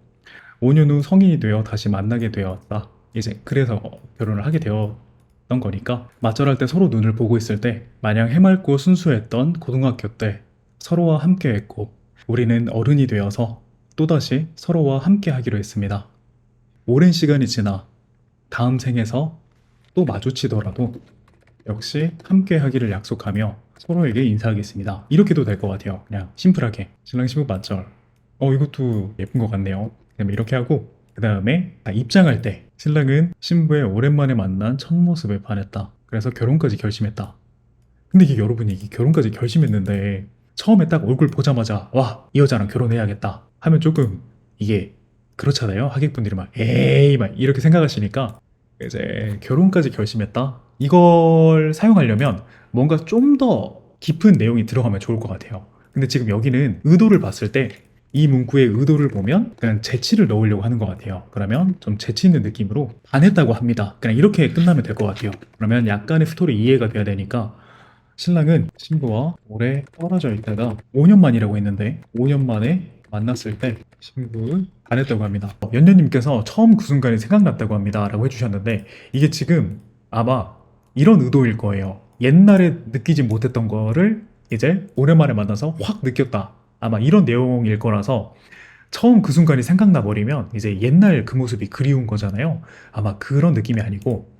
5년 후 성인이 되어 다시 만나게 되었다. 이제 그래서 결혼을 하게 되었던 거니까 맞절할 때 서로 눈을 보고 있을 때 마냥 해맑고 순수했던 고등학교 때 서로와 함께 했고, 우리는 어른이 되어서 또다시 서로와 함께 하기로 했습니다. 오랜 시간이 지나 다음 생에서 또 마주치더라도 역시 함께 하기를 약속하며 서로에게 인사하겠습니다. 이렇게도 될 것 같아요. 그냥 심플하게 신랑 신부 맞절. 이것도 예쁜 것 같네요. 그다음에 이렇게 하고, 그 다음에 입장할 때 신랑은 신부의 오랜만에 만난 첫 모습에 반했다. 그래서 결혼까지 결심했다. 근데 이게 여러분이 이게 결혼까지 결심했는데 처음에 딱 얼굴 보자마자 와, 이 여자랑 결혼해야겠다 하면 조금 이게 그렇잖아요. 하객분들이 막 에이 막 이렇게 생각하시니까, 이제 결혼까지 결심했다, 이걸 사용하려면 뭔가 좀 더 깊은 내용이 들어가면 좋을 것 같아요. 근데 지금 여기는 의도를 봤을 때 이 문구의 의도를 보면 그냥 재치를 넣으려고 하는 것 같아요. 그러면 좀 재치 있는 느낌으로 반했다고 합니다. 그냥 이렇게 끝나면 될 것 같아요. 그러면 약간의 스토리 이해가 돼야 되니까, 신랑은 신부와 오래 떨어져 있다가 5년 만이라고 했는데 5년 만에 만났을 때 신부를 반했다고 합니다. 연녀님께서 처음 그 순간이 생각났다고 합니다 라고 해주셨는데, 이게 지금 아마 이런 의도일 거예요. 옛날에 느끼지 못했던 거를 이제 오랜만에 만나서 확 느꼈다, 아마 이런 내용일 거라서, 처음 그 순간이 생각나 버리면 이제 옛날 그 모습이 그리운 거잖아요. 아마 그런 느낌이 아니고,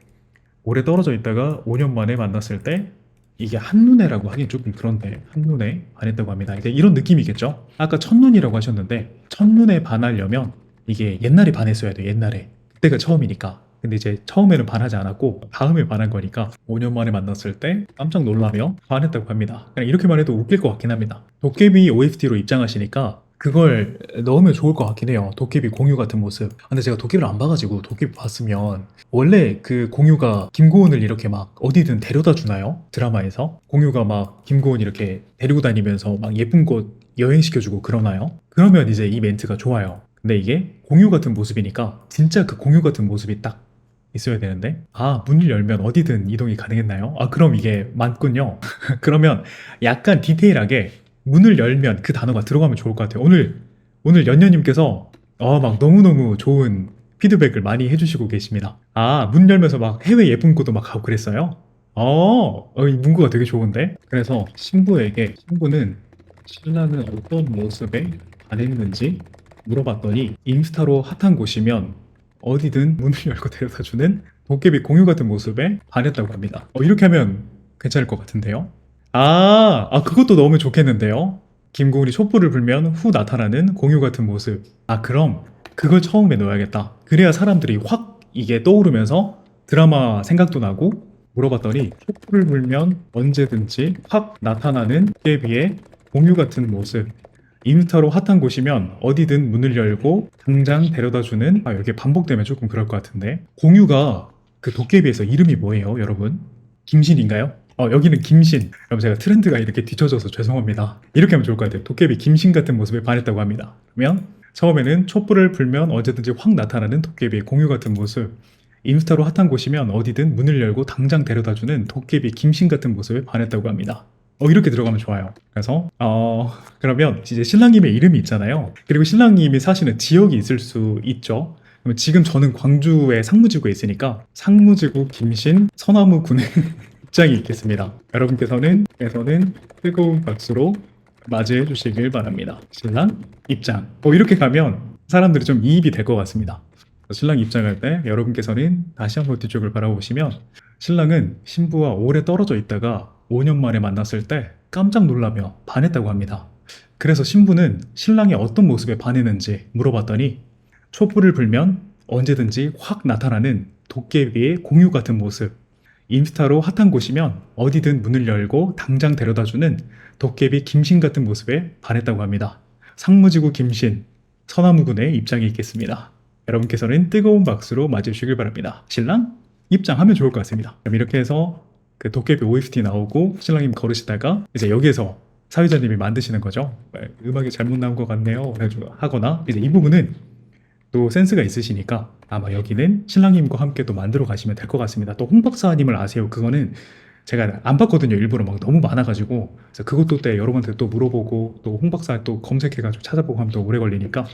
오래 떨어져 있다가 5년 만에 만났을 때 이게 한눈에라고 하긴 조금 그런데 한눈에 반했다고 합니다. 이제 이런 느낌이겠죠. 아까 첫눈이라고 하셨는데 첫눈에 반하려면 이게 옛날에 반했어야 돼요. 옛날에, 그때가 처음이니까. 근데 이제 처음에는 반하지 않았고 다음에 반한 거니까 5년 만에 만났을 때 깜짝 놀라며 반했다고 합니다. 그냥 이렇게만 해도 웃길 것 같긴 합니다. 도깨비 OST로 입장하시니까 그걸 넣으면 좋을 것 같긴 해요. 도깨비 공유 같은 모습. 근데 제가 도깨비를 안 봐가지고 도깨비 봤으면 원래 그 공유가 김고은을 이렇게 막 어디든 데려다 주나요? 드라마에서? 공유가 막 김고은 이렇게 데리고 다니면서 막 예쁜 곳 여행시켜주고 그러나요? 그러면 이제 이 멘트가 좋아요. 근데 이게 공유 같은 모습이니까 진짜 그 공유 같은 모습이 딱 있어야 되는데 문을 열면 어디든 이동이 가능했나요? 그럼 이게 맞군요. 그러면 약간 디테일하게 문을 열면 그 단어가 들어가면 좋을 것 같아요. 오늘 연녀님께서 막 너무너무 좋은 피드백을 많이 해주시고 계십니다. 문 열면서 막 해외 예쁜곳도 막 가고 그랬어요? 이 문구가 되게 좋은데? 그래서 신부는 신랑은 어떤 모습에 반했는지 물어봤더니 인스타로 핫한 곳이면 어디든 문을 열고 데려다주는 도깨비 공유 같은 모습에 반했다고 합니다. 이렇게 하면 괜찮을 것 같은데요? 그것도 너무 좋겠는데요? 김고은이 촛불을 불면 후 나타나는 공유 같은 모습. 그럼 그걸 처음에 넣어야겠다. 그래야 사람들이 확 이게 떠오르면서 드라마 생각도 나고 물어봤더니 촛불을 불면 언제든지 확 나타나는 도깨비의 공유 같은 모습. 인스타로 핫한 곳이면 어디든 문을 열고 당장 데려다주는 이렇게 반복되면 조금 그럴 것 같은데 공유가 그 도깨비에서 이름이 뭐예요 여러분? 김신인가요? 여기는 김신. 여러분 제가 트렌드가 이렇게 뒤쳐져서 죄송합니다. 이렇게 하면 좋을 것 같아요. 도깨비 김신 같은 모습에 반했다고 합니다. 그러면 처음에는 촛불을 불면 언제든지 확 나타나는 도깨비의 공유 같은 모습. 인스타로 핫한 곳이면 어디든 문을 열고 당장 데려다주는 도깨비 김신 같은 모습에 반했다고 합니다. 이렇게 들어가면 좋아요. 그래서 그러면 이제 신랑님의 이름이 있잖아요. 그리고 신랑님이 사시는 지역이 있을 수 있죠. 그러면 지금 저는 광주의 상무지구에 있으니까 상무지구 김신 서나무군의 입장이 있겠습니다. 여러분께서는 뜨거운 박수로 맞이해 주시길 바랍니다. 신랑 입장. 이렇게 가면 사람들이 좀 이입이 될 것 같습니다. 신랑 입장할 때 여러분께서는 다시 한번 뒤쪽을 바라보시면 신랑은 신부와 오래 떨어져 있다가 5년 만에 만났을 때 깜짝 놀라며 반했다고 합니다. 그래서 신부는 신랑이 어떤 모습에 반했는지 물어봤더니 촛불을 불면 언제든지 확 나타나는 도깨비의 공유 같은 모습, 인스타로 핫한 곳이면 어디든 문을 열고 당장 데려다주는 도깨비 김신 같은 모습에 반했다고 합니다. 상무지구 김신, 서나무군의 입장이 있겠습니다. 여러분께서는 뜨거운 박수로 맞으시길 바랍니다. 신랑 입장하면 좋을 것 같습니다. 그럼 이렇게 해서 그 도깨비 OST 나오고 신랑님 걸으시다가 이제 여기에서 사회자님이 만드시는 거죠. 음악이 잘못 나온 것 같네요. 그래가지고 하거나 이제 이 부분은 또 센스가 있으시니까 아마 여기는 신랑님과 함께 또 만들어 가시면 될 것 같습니다. 또 홍박사님을 아세요? 그거는 제가 안 봤거든요. 일부러 막 너무 많아가지고 그래서 그것도 때 여러분한테 또 물어보고 또 홍박사 또 검색해가지고 찾아보고 하면 또 오래 걸리니까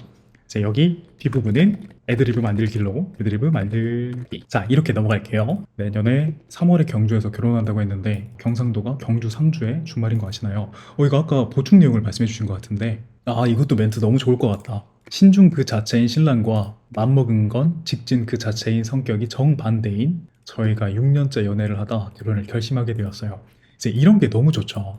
이제 여기 뒷부분은 애드리브 만들기. 자, 이렇게 넘어갈게요. 내년에 3월에 경주에서 결혼한다고 했는데 경상도가 경주 상주의 주말인 거 아시나요? 이거 아까 보충 내용을 말씀해 주신 것 같은데 이것도 멘트 너무 좋을 것 같다. 신중 그 자체인 신랑과 맘먹은 건 직진 그 자체인 성격이 정반대인 저희가 6년째 연애를 하다 결혼을 결심하게 되었어요. 이제 이런 게 너무 좋죠.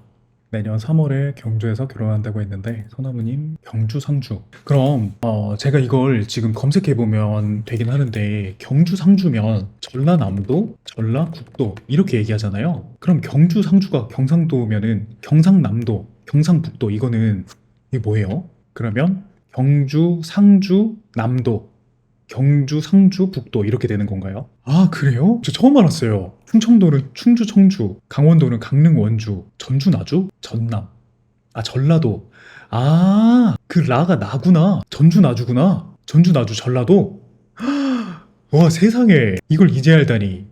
내년 3월에 경주에서 결혼한다고 했는데 서나무님 경주 상주. 그럼 제가 이걸 지금 검색해보면 되긴 하는데 경주 상주면 전라남도, 전라북도 이렇게 얘기하잖아요. 그럼 경주 상주가 경상도면은 경상남도, 경상북도 이거는 이게 뭐예요? 그러면 경주 상주 남도, 경주 상주 북도 이렇게 되는 건가요? 그래요? 저 처음 알았어요. 충청도는 충주 청주, 강원도는 강릉 원주, 전주 나주, 전남, 전라도. 그 라가 나구나. 전주 나주구나. 전주 나주 전라도. 와, 세상에 이걸 이제 알다니.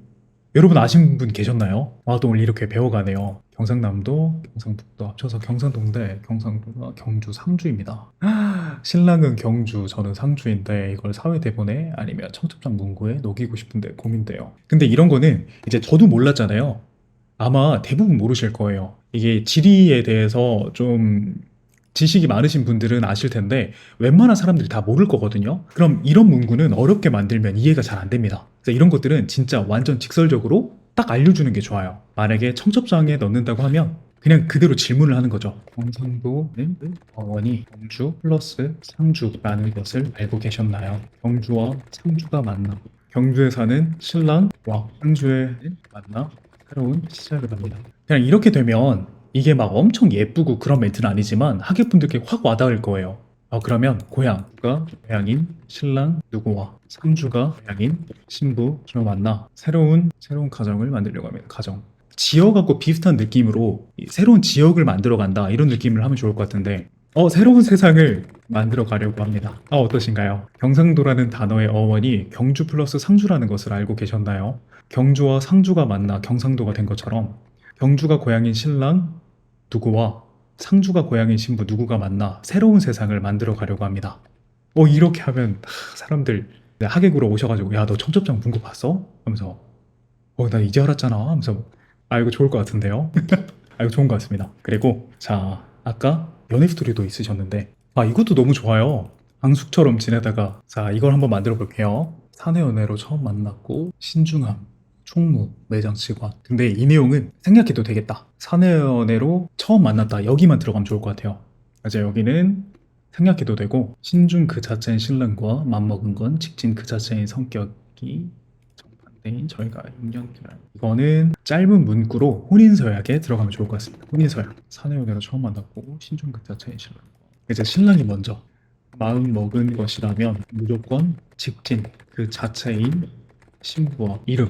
여러분 아신 분 계셨나요? 또 오늘 이렇게 배워가네요. 경상남도, 경상북도 합쳐서 경상도인데 경상도가 경주 상주입니다. 신랑은 경주, 저는 상주인데 이걸 사회대본에 아니면 청첩장 문구에 녹이고 싶은데 고민돼요. 근데 이런 거는 이제 저도 몰랐잖아요. 아마 대부분 모르실 거예요. 이게 지리에 대해서 좀 지식이 많으신 분들은 아실 텐데 웬만한 사람들이 다 모를 거거든요. 그럼 이런 문구는 어렵게 만들면 이해가 잘 안 됩니다. 그래서 이런 것들은 진짜 완전 직설적으로 딱 알려주는 게 좋아요. 만약에 청첩장에 넣는다고 하면 그냥 그대로 질문을 하는 거죠. 경상도는 어원이 경주 플러스 상주라는 것을 알고 계셨나요? 경주와 상주가 맞나? 경주에 사는 신랑과 상주에 만나 새로운 시작을 합니다. 그냥 이렇게 되면 이게 막 엄청 예쁘고 그런 멘트는 아니지만 하객분들께 확 와닿을 거예요. 그러면 고향가 고향인 신랑 누구와 상주가 고향인 신부를 만나 새로운 가정을 만들려고 합니다. 가정. 지역하고 비슷한 느낌으로 새로운 지역을 만들어 간다 이런 느낌을 하면 좋을 것 같은데 새로운 세상을 만들어 가려고 합니다. 어떠신가요? 경상도라는 단어의 어원이 경주 플러스 상주라는 것을 알고 계셨나요? 경주와 상주가 만나 경상도가 된 것처럼 경주가 고향인 신랑 누구와 상주가 고향인 신부 누구가 만나 새로운 세상을 만들어 가려고 합니다. 이렇게 하면 사람들 하객으로 오셔가지고 야 너 청첩장 본 거 봤어? 하면서 나 이제 알았잖아 하면서 이거 좋을 것 같은데요? 이거 좋은 것 같습니다. 그리고 자 아까 연애 스토리도 있으셨는데 이것도 너무 좋아요. 방숙처럼 지내다가 자 이걸 한번 만들어 볼게요. 사내 연애로 처음 만났고 신중함 총무 매장 직원. 근데 이 내용은 생략해도 되겠다. 사내 연애로 처음 만났다 여기만 들어가면 좋을 것 같아요. 이제 여기는 생략해도 되고 신중 그 자체인 신랑과 맘먹은 건 직진 그 자체인 성격이 정반대인 저희가 6년 기간. 이거는 짧은 문구로 혼인서약에 들어가면 좋을 것 같습니다. 혼인서약. 사내 연애로 처음 만났고 신중 그 자체인 신랑과 이제 신랑이 먼저 마음 먹은 것이라면 무조건 직진 그 자체인 신부와 이름.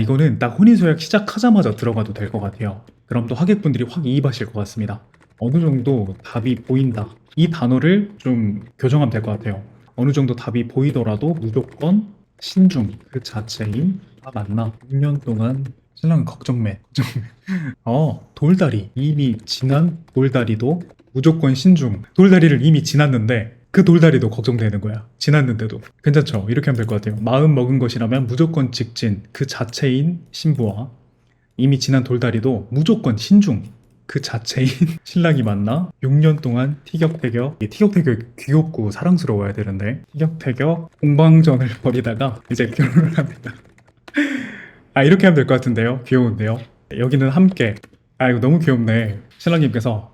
이거는 딱 혼인서약 시작하자마자 들어가도 될 것 같아요. 그럼 또 하객분들이 확 이입하실 것 같습니다. 어느 정도 답이 보인다. 이 단어를 좀 교정하면 될 것 같아요. 어느 정도 답이 보이더라도 무조건 신중 그 자체인 만나 6년 동안 신랑은 걱정맨. 돌다리 이미 지난 돌다리도 무조건 신중. 돌다리를 이미 지났는데 그 돌다리도 걱정되는 거야. 지났는데도. 괜찮죠? 이렇게 하면 될 것 같아요. 마음 먹은 것이라면 무조건 직진 그 자체인 신부와 이미 지난 돌다리도 무조건 신중 그 자체인 신랑이 만나 6년 동안 티격태격 귀엽고 사랑스러워야 되는데 티격태격 공방전을 벌이다가 이제 결혼을 합니다. 이렇게 하면 될 것 같은데요. 귀여운데요. 여기는 함께 이거 너무 귀엽네. 신랑님께서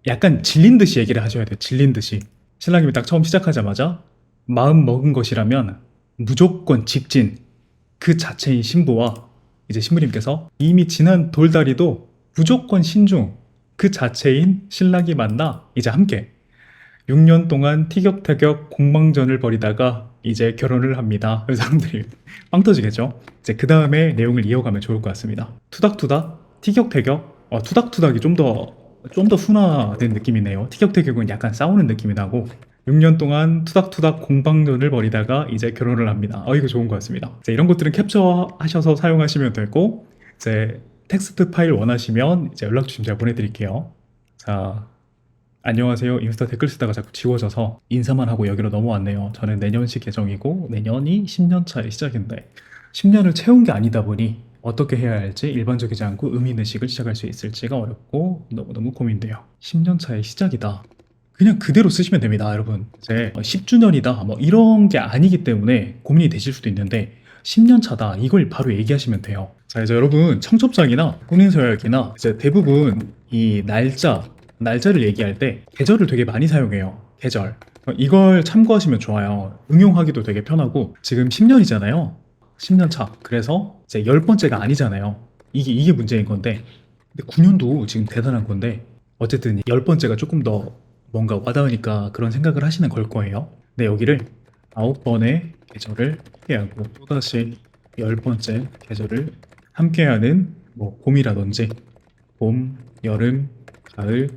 약간 질린 듯이 얘기를 하셔야 돼요. 질린 듯이. 신랑님이 딱 처음 시작하자마자 마음 먹은 것이라면 무조건 직진 그 자체인 신부와 이제 신부님께서 이미 지난 돌다리도 무조건 신중 그 자체인 신랑이 만나 이제 함께 6년 동안 티격태격 공방전을 벌이다가 이제 결혼을 합니다. 그래서 사람들이 빵 터지겠죠. 이제 그 다음에 내용을 이어가면 좋을 것 같습니다. 투닥투닥 티격태격 투닥투닥이 좀 더 순화된 느낌이네요. 티격태격은 약간 싸우는 느낌이 나고 6년 동안 투닥투닥 공방전을 벌이다가 이제 결혼을 합니다. 이거 좋은 것 같습니다. 이런 것들은 캡처하셔서 사용하시면 되고 이제 텍스트 파일 원하시면 이제 연락 주시면 제가 보내드릴게요. 자, 안녕하세요. 인스타 댓글 쓰다가 자꾸 지워져서 인사만 하고 여기로 넘어왔네요. 저는 내년식 예정이고 내년이 10년 차의 시작인데 10년을 채운 게 아니다 보니 어떻게 해야 할지 일반적이지 않고 의미 있는 식을 시작할 수 있을지가 어렵고 너무너무 고민돼요. 10년 차의 시작이다. 그냥 그대로 쓰시면 됩니다, 여러분. 이제 10주년이다 이런 게 아니기 때문에 고민이 되실 수도 있는데 10년 차다 이걸 바로 얘기하시면 돼요. 자 이제 여러분 청첩장이나 혼인서약이나 이제 대부분 이 날짜를 얘기할 때 계절을 되게 많이 사용해요. 계절. 이걸 참고하시면 좋아요. 응용하기도 되게 편하고 지금 10년이잖아요. 10년 차. 그래서 이제 10번째가 아니잖아요. 이게 문제인 건데 근데 9년도 지금 대단한 건데 어쨌든 10번째가 조금 더 뭔가 와닿으니까 그런 생각을 하시는 걸 거예요. 근데 여기를 9번의 계절을 함께하고 또다시 10번째 계절을 함께하는 봄이라든지 봄, 여름, 가을,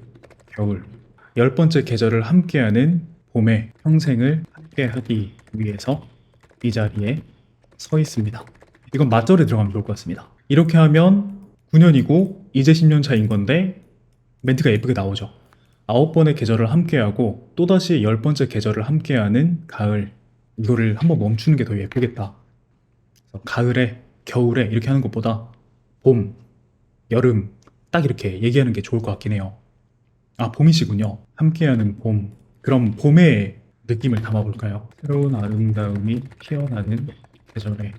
겨울 10번째 계절을 함께하는 봄에 평생을 함께하기 위해서 이 자리에 서 있습니다. 이건 맞절에 들어가면 좋을 것 같습니다. 이렇게 하면 9년이고 이제 10년 차인 건데 멘트가 예쁘게 나오죠. 9번의 계절을 함께하고 또다시 10번째 계절을 함께하는 가을 이거를 한번 멈추는 게 더 예쁘겠다. 가을에 겨울에 이렇게 하는 것보다 봄, 여름 딱 이렇게 얘기하는 게 좋을 것 같긴 해요. 봄이시군요. 함께하는 봄. 그럼 봄의 느낌을 담아볼까요? 새로운 아름다움이 피어나는 계절에는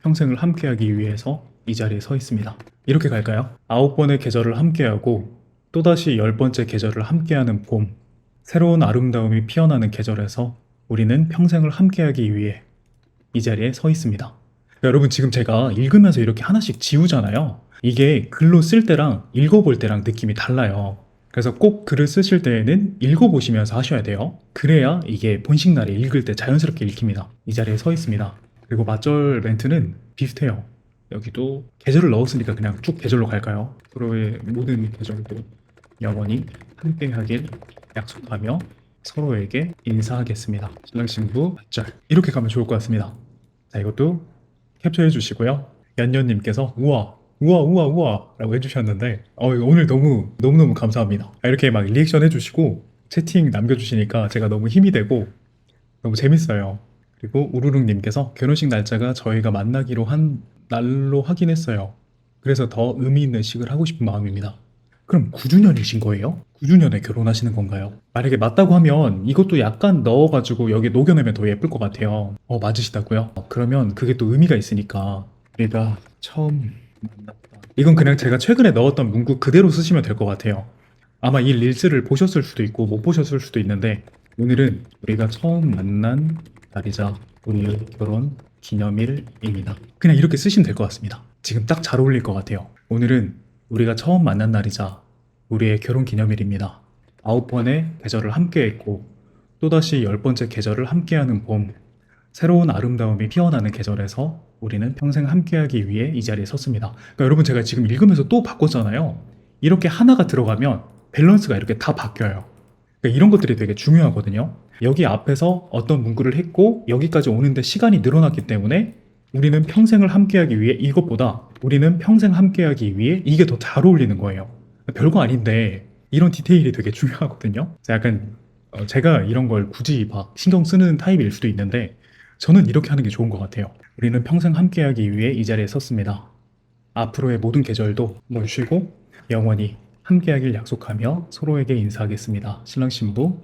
평생을 함께하기 위해서 이 자리에 서 있습니다. 이렇게 갈까요? 9번의 계절을 함께하고 또다시 10번째 계절을 함께하는 봄. 새로운 아름다움이 피어나는 계절에서 우리는 평생을 함께하기 위해 이 자리에 서 있습니다. 여러분 지금 제가 읽으면서 이렇게 하나씩 지우잖아요. 이게 글로 쓸 때랑 읽어볼 때랑 느낌이 달라요. 그래서 꼭 글을 쓰실 때에는 읽어보시면서 하셔야 돼요. 그래야 이게 본식날에 읽을 때 자연스럽게 읽힙니다. 이 자리에 서 있습니다. 그리고 맞절 멘트는 비슷해요. 여기도 계절을 넣었으니까 그냥 쭉 계절로 갈까요? 서로의 모든 계절도 영원히 함께하길 약속하며 서로에게 인사하겠습니다. 신랑 신부 맞절. 이렇게 가면 좋을 것 같습니다. 자, 이것도 캡처해 주시고요. 연년님께서 우와 우와 우와 우와 라고 해주셨는데 오늘 너무너무 감사합니다. 이렇게 막 리액션 해주시고 채팅 남겨주시니까 제가 너무 힘이 되고 너무 재밌어요. 그리고 우르릉님께서 결혼식 날짜가 저희가 만나기로 한 날로 확인했어요. 그래서 더 의미 있는 식을 하고 싶은 마음입니다. 그럼 9주년이신 거예요? 9주년에 결혼하시는 건가요? 만약에 맞다고 하면 이것도 약간 넣어가지고 여기 녹여내면 더 예쁠 것 같아요. 맞으시다고요? 그러면 그게 또 의미가 있으니까 우리가 처음 만났다. 이건 그냥 제가 최근에 넣었던 문구 그대로 쓰시면 될 것 같아요. 아마 이 릴스를 보셨을 수도 있고 못 보셨을 수도 있는데 오늘은 우리가 처음 만난 날이자 우리의 결혼 기념일입니다. 그냥 이렇게 쓰시면 될 것 같습니다. 지금 딱 잘 어울릴 것 같아요. 오늘은 우리가 처음 만난 날이자 우리의 결혼 기념일입니다. 9번의 계절을 함께했고 또다시 10번째 계절을 함께하는 봄, 새로운 아름다움이 피어나는 계절에서 우리는 평생 함께하기 위해 이 자리에 섰습니다. 그러니까 여러분 제가 지금 읽으면서 또 바꿨잖아요. 이렇게 하나가 들어가면 밸런스가 이렇게 다 바뀌어요. 그러니까 이런 것들이 되게 중요하거든요. 여기 앞에서 어떤 문구를 했고 여기까지 오는데 시간이 늘어났기 때문에 우리는 평생을 함께하기 위해 이것보다 우리는 평생 함께하기 위해 이게 더 잘 어울리는 거예요. 별거 아닌데 이런 디테일이 되게 중요하거든요. 약간 제가 이런 걸 굳이 막 신경 쓰는 타입일 수도 있는데 저는 이렇게 하는 게 좋은 것 같아요. 우리는 평생 함께하기 위해 이 자리에 섰습니다. 앞으로의 모든 계절도 뭘 쉬고 영원히 함께하길 약속하며 서로에게 인사하겠습니다. 신랑 신부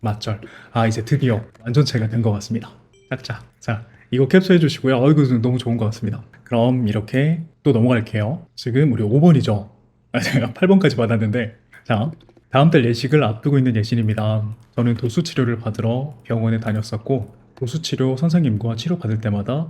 맞절. 이제 드디어 완전체가 된 것 같습니다. 짝짝. 자, 이거 캡처해 주시고요. 이거 너무 좋은 것 같습니다. 그럼 이렇게 또 넘어갈게요. 지금 우리 5번이죠. 제가 8번까지 받았는데 자, 다음 달 예식을 앞두고 있는 예신입니다. 저는 도수 치료를 받으러 병원에 다녔었고 도수 치료 선생님과 치료 받을 때마다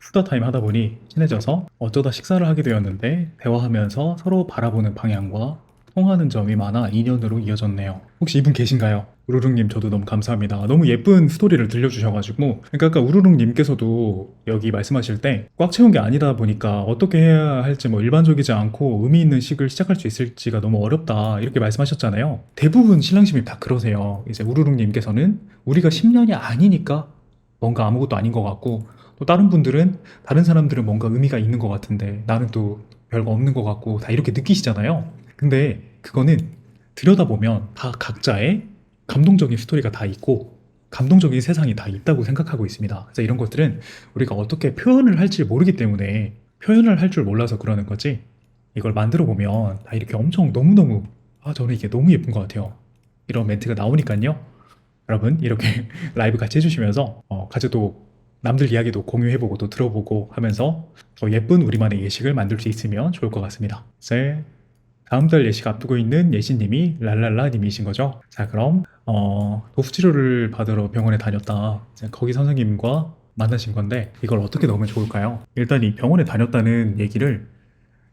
수다 타임 하다 보니 친해져서 어쩌다 식사를 하게 되었는데 대화하면서 서로 바라보는 방향과 통하는 점이 많아 인연으로 이어졌네요. 혹시 이분 계신가요? 우르릉님 저도 너무 감사합니다. 너무 예쁜 스토리를 들려주셔가지고 그러니까 아까 우르릉님께서도 여기 말씀하실 때 꽉 채운 게 아니다 보니까 어떻게 해야 할지 뭐 일반적이지 않고 의미 있는 식을 시작할 수 있을지가 너무 어렵다 이렇게 말씀하셨잖아요. 대부분 신랑심이 다 그러세요. 이제 우르릉님께서는 우리가 10년이 아니니까 뭔가 아무것도 아닌 것 같고 또 다른 사람들은 뭔가 의미가 있는 것 같은데 나는 또 별거 없는 것 같고 다 이렇게 느끼시잖아요. 근데 그거는 들여다보면 다 각자의 감동적인 스토리가 다 있고 감동적인 세상이 다 있다고 생각하고 있습니다. 그래서 이런 것들은 우리가 어떻게 표현을 할지 모르기 때문에 표현을 할 줄 몰라서 그러는 거지 이걸 만들어 보면 다 이렇게 엄청 너무너무 저는 이게 너무 예쁜 것 같아요. 이런 멘트가 나오니까요. 여러분 이렇게 라이브 같이 해주시면서 같이 또 남들 이야기도 공유해보고 또 들어보고 하면서 더 예쁜 우리만의 예식을 만들 수 있으면 좋을 것 같습니다. 이제 다음 달 예식 앞두고 있는 예신님이 랄랄라님이신 거죠. 자 그럼 도수치료를 받으러 병원에 다녔다. 이제 거기 선생님과 만나신 건데 이걸 어떻게 넣으면 좋을까요? 일단 이 병원에 다녔다는 얘기를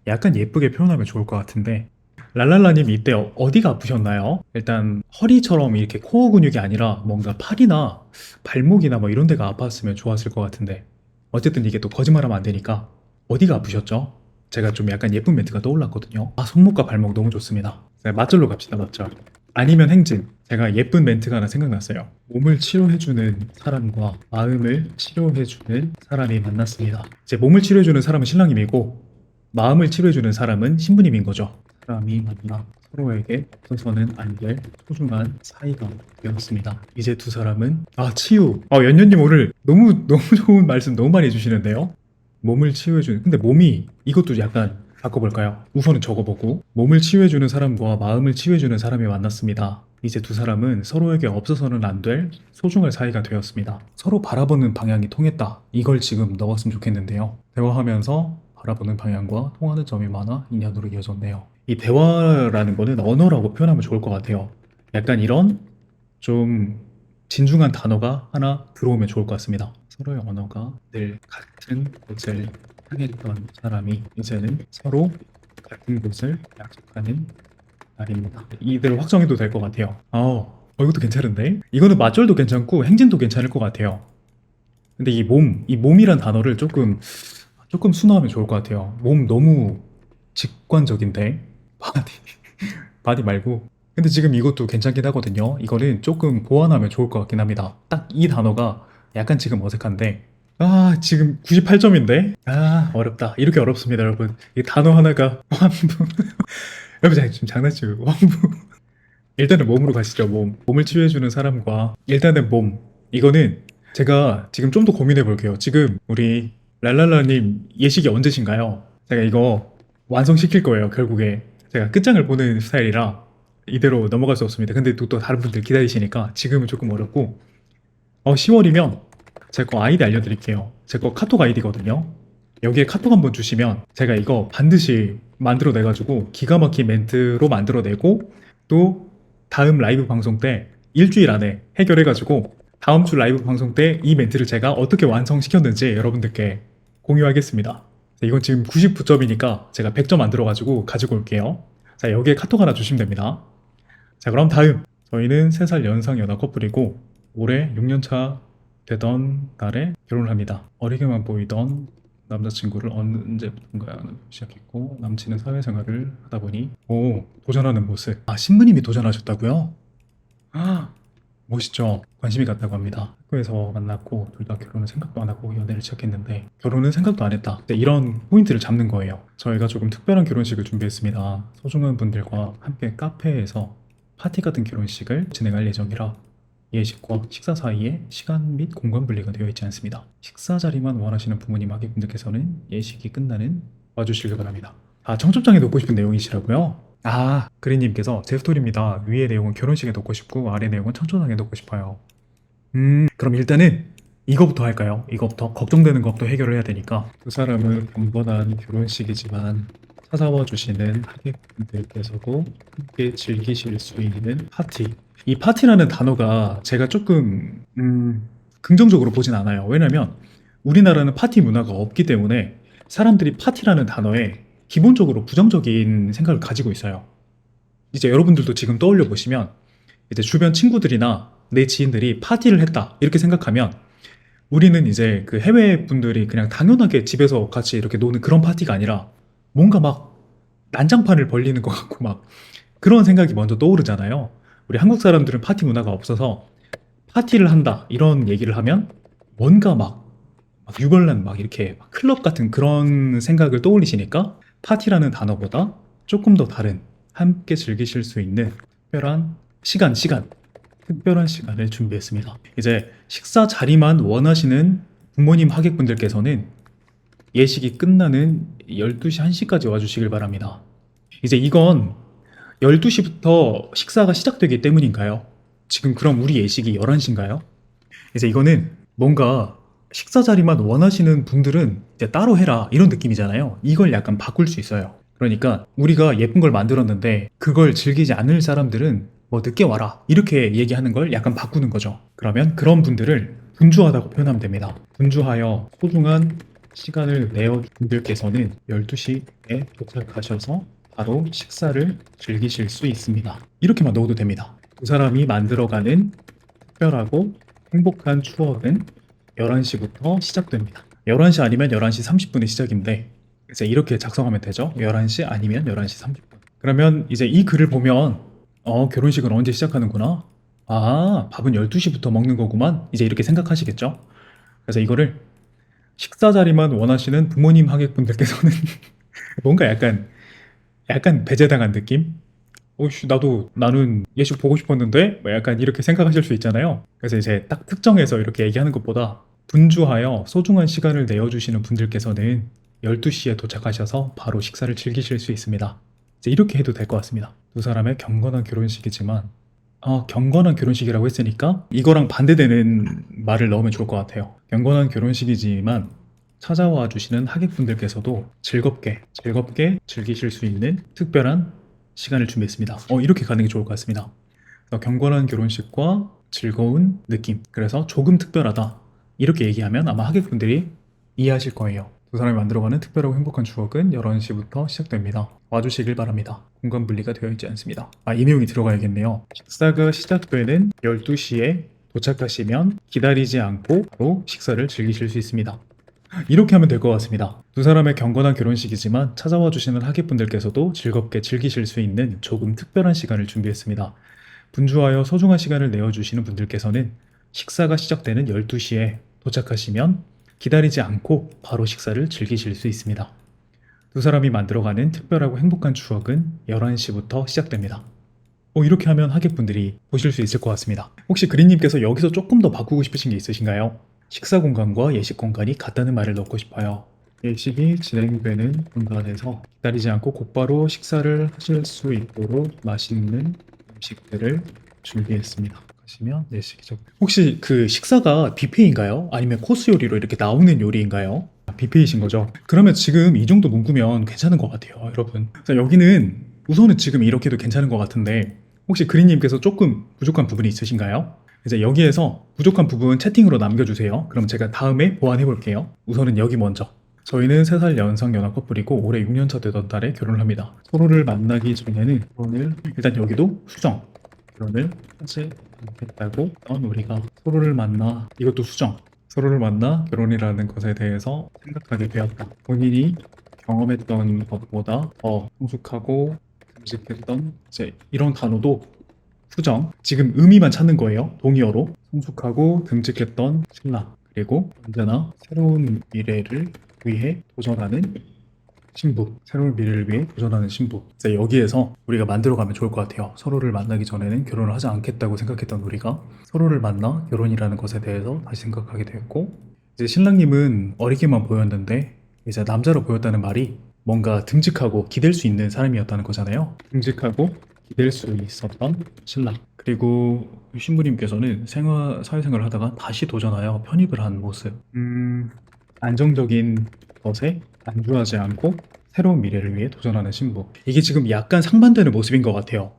약간 예쁘게 표현하면 좋을 것 같은데 랄랄라님 이때 어디가 아프셨나요? 일단 허리처럼 이렇게 코어 근육이 아니라 뭔가 팔이나 발목이나 뭐 이런 데가 아팠으면 좋았을 것 같은데 어쨌든 이게 또 거짓말하면 안 되니까 어디가 아프셨죠? 제가 좀 약간 예쁜 멘트가 떠올랐거든요. 손목과 발목 너무 좋습니다. 자, 맞절로 갑시다. 맞절. 아니면 행진. 제가 예쁜 멘트가 하나 생각났어요. 몸을 치료해주는 사람과 마음을 치료해주는 사람이 만났습니다. 이제 몸을 치료해주는 사람은 신랑님이고 마음을 치료해주는 사람은 신부님인 거죠. 사람이 만나 서로에게 없어서는 안 될 소중한 사이가 되었습니다. 이제 두 사람은 치유. 연년님 오늘 너무 좋은 말씀 너무 많이 해주시는데요. 몸을 치유해주는 근데 몸이 이것도 약간 바꿔볼까요? 우선은 적어보고 몸을 치유해주는 사람과 마음을 치유해주는 사람이 만났습니다. 이제 두 사람은 서로에게 없어서는 안 될 소중할 사이가 되었습니다. 서로 바라보는 방향이 통했다. 이걸 지금 넣었으면 좋겠는데요. 대화하면서 바라보는 방향과 통하는 점이 많아 인연으로 이어졌네요. 이 대화라는 거는 언어라고 표현하면 좋을 것 같아요. 약간 이런 좀 진중한 단어가 하나 들어오면 좋을 것 같습니다. 서로의 언어가 늘 같은 곳을 향했던 사람이 이제는 서로 같은 곳을 약속하는 날입니다. 이대로 확정해도 될 것 같아요. 이것도 괜찮은데? 이거는 맞절도 괜찮고 행진도 괜찮을 것 같아요. 근데 이 몸이란 단어를 조금 순화하면 좋을 것 같아요. 몸 너무 직관적인데? 바디, 바디 말고. 근데 지금 이것도 괜찮긴 하거든요. 이거는 조금 보완하면 좋을 것 같긴 합니다. 딱 이 단어가 약간 지금 어색한데, 지금 98점인데? 어렵다. 이렇게 어렵습니다, 여러분. 이 단어 하나가 완부. 여러분, 제가 지금 장난치고, 완부. 일단은 몸으로 가시죠, 몸. 몸을 치유해주는 사람과, 일단은 몸. 이거는 제가 지금 좀 더 고민해 볼게요. 지금 우리 랄랄라님 예식이 언제신가요? 제가 이거 완성시킬 거예요, 결국에. 제가 끝장을 보는 스타일이라 이대로 넘어갈 수 없습니다. 근데 또 다른 분들 기다리시니까 지금은 조금 어렵고, 10월이면 제 거 아이디 알려드릴게요. 제 거 카톡 아이디거든요. 여기에 카톡 한번 주시면 제가 이거 반드시 만들어내가지고 기가 막힌 멘트로 만들어내고, 또 다음 라이브 방송 때 일주일 안에 해결해가지고 다음 주 라이브 방송 때 이 멘트를 제가 어떻게 완성시켰는지 여러분들께 공유하겠습니다. 이건 지금 99점이니까 제가 100점 만들어가지고 가지고 올게요. 자, 여기에 카톡 하나 주시면 됩니다. 자, 그럼 다음. 저희는 3살 연상 연하 커플이고 올해 6년차 되던 날에 결혼을 합니다. 어리게만 보이던 남자친구를 언제부턴가 시작했고, 남친은 사회생활을 하다 보니 도전하는 모습. 신부님이 도전하셨다고요? 멋있죠. 관심이 갔다고 합니다. 학교에서 만났고 둘 다 결혼은 생각도 안 하고 연애를 시작했는데 결혼은 생각도 안 했다. 네, 이런 포인트를 잡는 거예요. 저희가 조금 특별한 결혼식을 준비했습니다. 소중한 분들과 함께 카페에서 파티 같은 결혼식을 진행할 예정이라 예식과 식사 사이에 시간 및 공간 분리가 되어 있지 않습니다. 식사 자리만 원하시는 부모님 하객분들께서는 예식이 끝나는 와주시길 바랍니다. 청첩장에 넣고 싶은 내용이시라고요? 그린님께서 제 스토리입니다. 위의 내용은 결혼식에 넣고 싶고 아래 내용은 청첩장에 넣고 싶어요. 그럼 일단은 이거부터 할까요? 이거부터 걱정되는 것부터 해결을 해야 되니까. 두 사람은 번번한 결혼식이지만 찾아와 주시는 하객분들께서도 함께 즐기실 수 있는 파티. 이 파티라는 단어가 제가 조금 긍정적으로 보진 않아요. 왜냐면 우리나라는 파티 문화가 없기 때문에 사람들이 파티라는 단어에 기본적으로 부정적인 생각을 가지고 있어요. 이제 여러분들도 지금 떠올려 보시면 이제 주변 친구들이나 내 지인들이 파티를 했다 이렇게 생각하면 우리는 이제 그 해외 분들이 그냥 당연하게 집에서 같이 이렇게 노는 그런 파티가 아니라 뭔가 막 난장판을 벌리는 것 같고 막 그런 생각이 먼저 떠오르잖아요. 우리 한국 사람들은 파티 문화가 없어서 파티를 한다 이런 얘기를 하면 뭔가 막 유별난 막 이렇게 막 클럽 같은 그런 생각을 떠올리시니까 파티라는 단어보다 조금 더 다른 함께 즐기실 수 있는 특별한 시간을 준비했습니다. 이제 식사 자리만 원하시는 부모님 하객분들께서는 예식이 끝나는 12시 1시까지 와주시길 바랍니다. 이제 이건 12시부터 식사가 시작되기 때문인가요? 지금 그럼 우리 예식이 11시인가요? 이제 이거는 뭔가 식사 자리만 원하시는 분들은 이제 따로 해라 이런 느낌이잖아요. 이걸 약간 바꿀 수 있어요. 그러니까 우리가 예쁜 걸 만들었는데 그걸 즐기지 않을 사람들은 뭐 늦게 와라 이렇게 얘기하는 걸 약간 바꾸는 거죠. 그러면 그런 분들을 분주하다고 표현하면 됩니다. 분주하여 소중한 시간을 내어 분들께서는 12시에 도착하셔서 바로 식사를 즐기실 수 있습니다. 이렇게만 넣어도 됩니다. 두 사람이 만들어가는 특별하고 행복한 추억은 11시부터 시작됩니다. 11시 아니면 11시 30분에 시작인데 이제 이렇게 작성하면 되죠. 11시 아니면 11시 30분. 그러면 이제 이 글을 보면 결혼식은 언제 시작하는구나. 밥은 12시부터 먹는 거구만. 이제 이렇게 생각하시겠죠. 그래서 이거를 식사 자리만 원하시는 부모님 하객분들께서는 뭔가 약간 배제당한 느낌? 나는 예식 보고 싶었는데? 뭐 약간 이렇게 생각하실 수 있잖아요. 그래서 이제 딱 특정해서 이렇게 얘기하는 것보다 분주하여 소중한 시간을 내어주시는 분들께서는 12시에 도착하셔서 바로 식사를 즐기실 수 있습니다. 이제 이렇게 해도 될 것 같습니다. 두 사람의 경건한 결혼식이지만, 경건한 결혼식이라고 했으니까 이거랑 반대되는 말을 넣으면 좋을 것 같아요. 경건한 결혼식이지만 찾아와 주시는 하객분들께서도 즐겁게 즐기실 수 있는 특별한 시간을 준비했습니다. 이렇게 가는 게 좋을 것 같습니다. 경건한 결혼식과 즐거운 느낌. 그래서 조금 특별하다. 이렇게 얘기하면 아마 하객분들이 이해하실 거예요. 두 사람이 만들어가는 특별하고 행복한 추억은 11시부터 시작됩니다. 와주시길 바랍니다. 공간 분리가 되어 있지 않습니다. 이 내용이 들어가야겠네요. 식사가 시작되는 12시에 도착하시면 기다리지 않고 바로 식사를 즐기실 수 있습니다. 이렇게 하면 될 것 같습니다. 두 사람의 경건한 결혼식이지만 찾아와 주시는 하객분들께서도 즐겁게 즐기실 수 있는 조금 특별한 시간을 준비했습니다. 분주하여 소중한 시간을 내어주시는 분들께서는 식사가 시작되는 12시에 도착하시면 기다리지 않고 바로 식사를 즐기실 수 있습니다. 두 사람이 만들어가는 특별하고 행복한 추억은 11시부터 시작됩니다. 이렇게 하면 하객분들이 보실 수 있을 것 같습니다. 혹시 그린님께서 여기서 조금 더 바꾸고 싶으신 게 있으신가요? 식사 공간과 예식 공간이 같다는 말을 넣고 싶어요. 예식이 진행되는 공간에서 기다리지 않고 곧바로 식사를 하실 수 있도록 맛있는 음식들을 준비했습니다. 가시면 예식이죠. 혹시 그 식사가 뷔페인가요? 아니면 코스 요리로 이렇게 나오는 요리인가요? 뷔페이신 거죠? 그러면 지금 이 정도 문구면 괜찮은 것 같아요, 여러분. 자, 여기는 우선은 지금 이렇게도 괜찮은 것 같은데 혹시 그린님께서 조금 부족한 부분이 있으신가요? 이제 여기에서 부족한 부분 채팅으로 남겨주세요. 그럼 제가 다음에 보완해 볼게요. 우선은 여기 먼저. 저희는 3살 연상 연하 커플이고 올해 6년차 되던 달에 결혼을 합니다. 서로를 만나기 전에는 결혼을 일단 여기도 수정. 결혼을 하지 않겠다고 우리가 서로를 만나 이것도 수정. 서로를 만나 결혼이라는 것에 대해서 생각하게 되었다. 본인이 경험했던 것보다 더 성숙하고 듬직했던 이제 이런 단어도 수정. 지금 의미만 찾는 거예요. 동의어로. 성숙하고 듬직했던 신랑. 그리고 언제나 새로운 미래를 위해 도전하는 신부. 새로운 미래를 위해 도전하는 신부. 이제 여기에서 우리가 만들어가면 좋을 것 같아요. 서로를 만나기 전에는 결혼을 하지 않겠다고 생각했던 우리가 서로를 만나 결혼이라는 것에 대해서 다시 생각하게 됐고 이제 신랑님은 어리게만 보였는데 이제 남자로 보였다는 말이 뭔가 듬직하고 기댈 수 있는 사람이었다는 거잖아요. 듬직하고 기댈 수 있었던 신랑. 그리고 신부님께서는 사회생활을 하다가 다시 도전하여 편입을 한 모습. 안정적인 것에 안주하지 않고 새로운 미래를 위해 도전하는 신부. 이게 지금 약간 상반되는 모습인 것 같아요.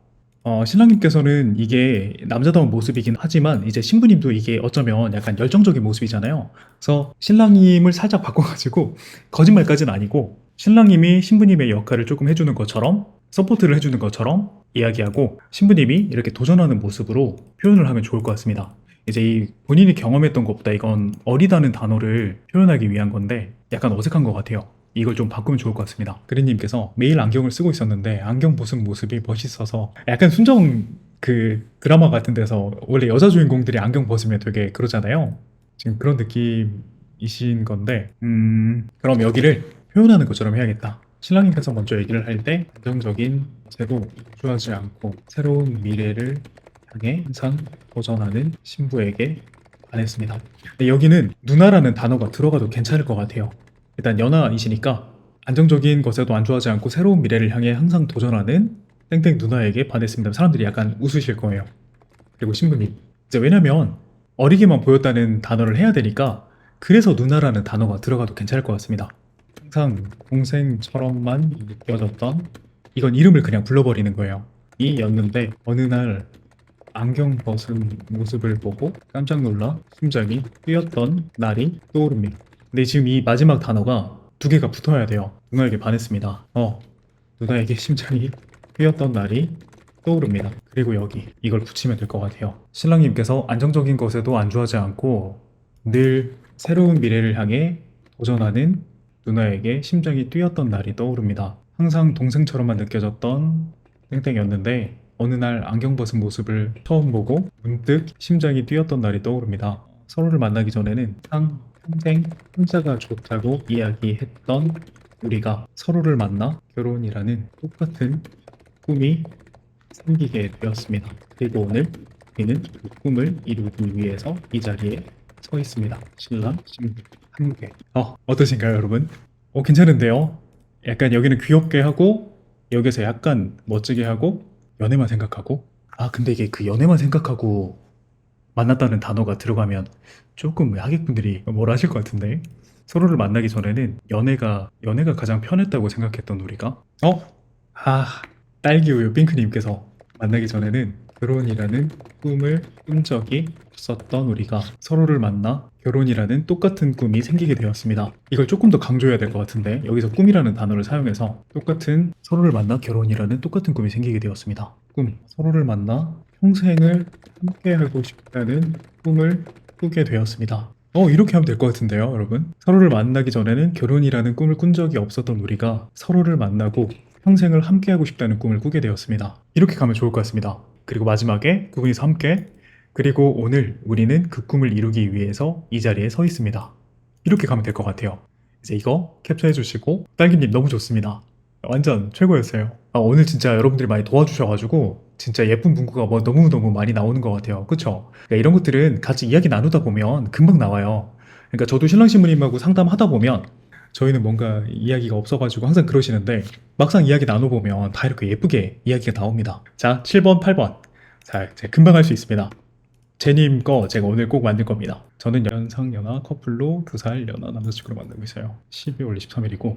신랑님께서는 이게 남자다운 모습이긴 하지만 이제 신부님도 이게 어쩌면 약간 열정적인 모습이잖아요. 그래서 신랑님을 살짝 바꿔가지고 거짓말까지는 아니고 신랑님이 신부님의 역할을 조금 해주는 것처럼 서포트를 해주는 것처럼 이야기하고 신부님이 이렇게 도전하는 모습으로 표현을 하면 좋을 것 같습니다. 이제 이 본인이 경험했던 것보다 이건 어리다는 단어를 표현하기 위한 건데 약간 어색한 것 같아요. 이걸 좀 바꾸면 좋을 것 같습니다. 그린님께서 매일 안경을 쓰고 있었는데 안경 벗은 모습이 멋있어서 약간 순정 그 드라마 같은 데서 원래 여자 주인공들이 안경 벗으면 되게 그러잖아요. 지금 그런 느낌이신 건데 그럼 여기를 표현하는 것처럼 해야겠다. 신랑님께서 먼저 얘기를 할 때 안정적인 제도 주하지 않고 새로운 미래를 향해 항상 도전하는 신부에게 반했습니다. 근데 여기는 누나라는 단어가 들어가도 괜찮을 것 같아요. 일단 연하이시니까 안정적인 것에도 안주하지 않고 새로운 미래를 향해 항상 도전하는 땡땡 누나에게 반했습니다. 사람들이 약간 웃으실 거예요. 그리고 신부님. 이제 왜냐면 어리게만 보였다는 단어를 해야 되니까 그래서 누나라는 단어가 들어가도 괜찮을 것 같습니다. 항상 동생처럼만 느껴졌던 이건 이름을 그냥 불러버리는 거예요. 이였는데 어느 날 안경 벗은 모습을 보고 깜짝 놀라 심장이 뛰었던 날이 떠오릅니다. 근데 지금 이 마지막 단어가 두 개가 붙어야 돼요. 누나에게 반했습니다. 누나에게 심장이 뛰었던 날이 떠오릅니다. 그리고 여기 이걸 붙이면 될 것 같아요. 신랑님께서 안정적인 것에도 안주하지 않고 늘 새로운 미래를 향해 도전하는 누나에게 심장이 뛰었던 날이 떠오릅니다. 항상 동생처럼만 느껴졌던 땡땡이었는데 어느 날 안경 벗은 모습을 처음 보고 문득 심장이 뛰었던 날이 떠오릅니다. 서로를 만나기 전에는 평생 혼자가 좋다고 이야기했던 우리가 서로를 만나 결혼이라는 똑같은 꿈이 생기게 되었습니다. 그리고 오늘 우리는 그 꿈을 이루기 위해서 이 자리에 서 있습니다. 신랑, 신부 함께. 어떠신가요, 여러분? 괜찮은데요? 약간 여기는 귀엽게 하고 여기서 약간 멋지게 하고 연애만 생각하고 근데 이게 그 연애만 생각하고 만났다는 단어가 들어가면 조금 하객분들이 뭐라 하실 것 같은데 서로를 만나기 전에는 연애가 가장 편했다고 생각했던 우리가 딸기 우유 핑크님께서 만나기 전에는 결혼이라는 꿈을 꾼 적이 없었던 우리가 서로를 만나 결혼이라는 똑같은 꿈이 생기게 되었습니다. 이걸 조금 더 강조해야 될 것 같은데 여기서 꿈이라는 단어를 사용해서 똑같은 서로를 만나 결혼이라는 똑같은 꿈이 생기게 되었습니다. 꿈, 서로를 만나 평생을 함께하고 싶다는 꿈을 꾸게 되었습니다. 이렇게 하면 될 것 같은데요, 여러분? 서로를 만나기 전에는 결혼이라는 꿈을 꾼 적이 없었던 우리가 서로를 만나고 평생을 함께하고 싶다는 꿈을 꾸게 되었습니다. 이렇게 가면 좋을 것 같습니다. 그리고 마지막에 두 분이서 함께 그리고 오늘 우리는 그 꿈을 이루기 위해서 이 자리에 서 있습니다. 이렇게 가면 될 것 같아요. 이제 이거 캡처해 주시고 딸기님 너무 좋습니다. 완전 최고였어요. 오늘 진짜 여러분들이 많이 도와주셔가지고 진짜 예쁜 문구가 뭐 너무너무 많이 나오는 것 같아요. 그쵸? 그러니까 이런 것들은 같이 이야기 나누다 보면 금방 나와요. 그러니까 저도 신랑 신부님하고 상담하다 보면 저희는 뭔가 이야기가 없어가지고 항상 그러시는데 막상 이야기 나눠보면 다 이렇게 예쁘게 이야기가 나옵니다. 자, 7번, 8번. 자, 이제 금방 할 수 있습니다. 제님 거 제가 오늘 꼭 만들 겁니다. 저는 연상연하 커플로 2살 연하 남자친구를 만나고 있어요. 12월 23일이고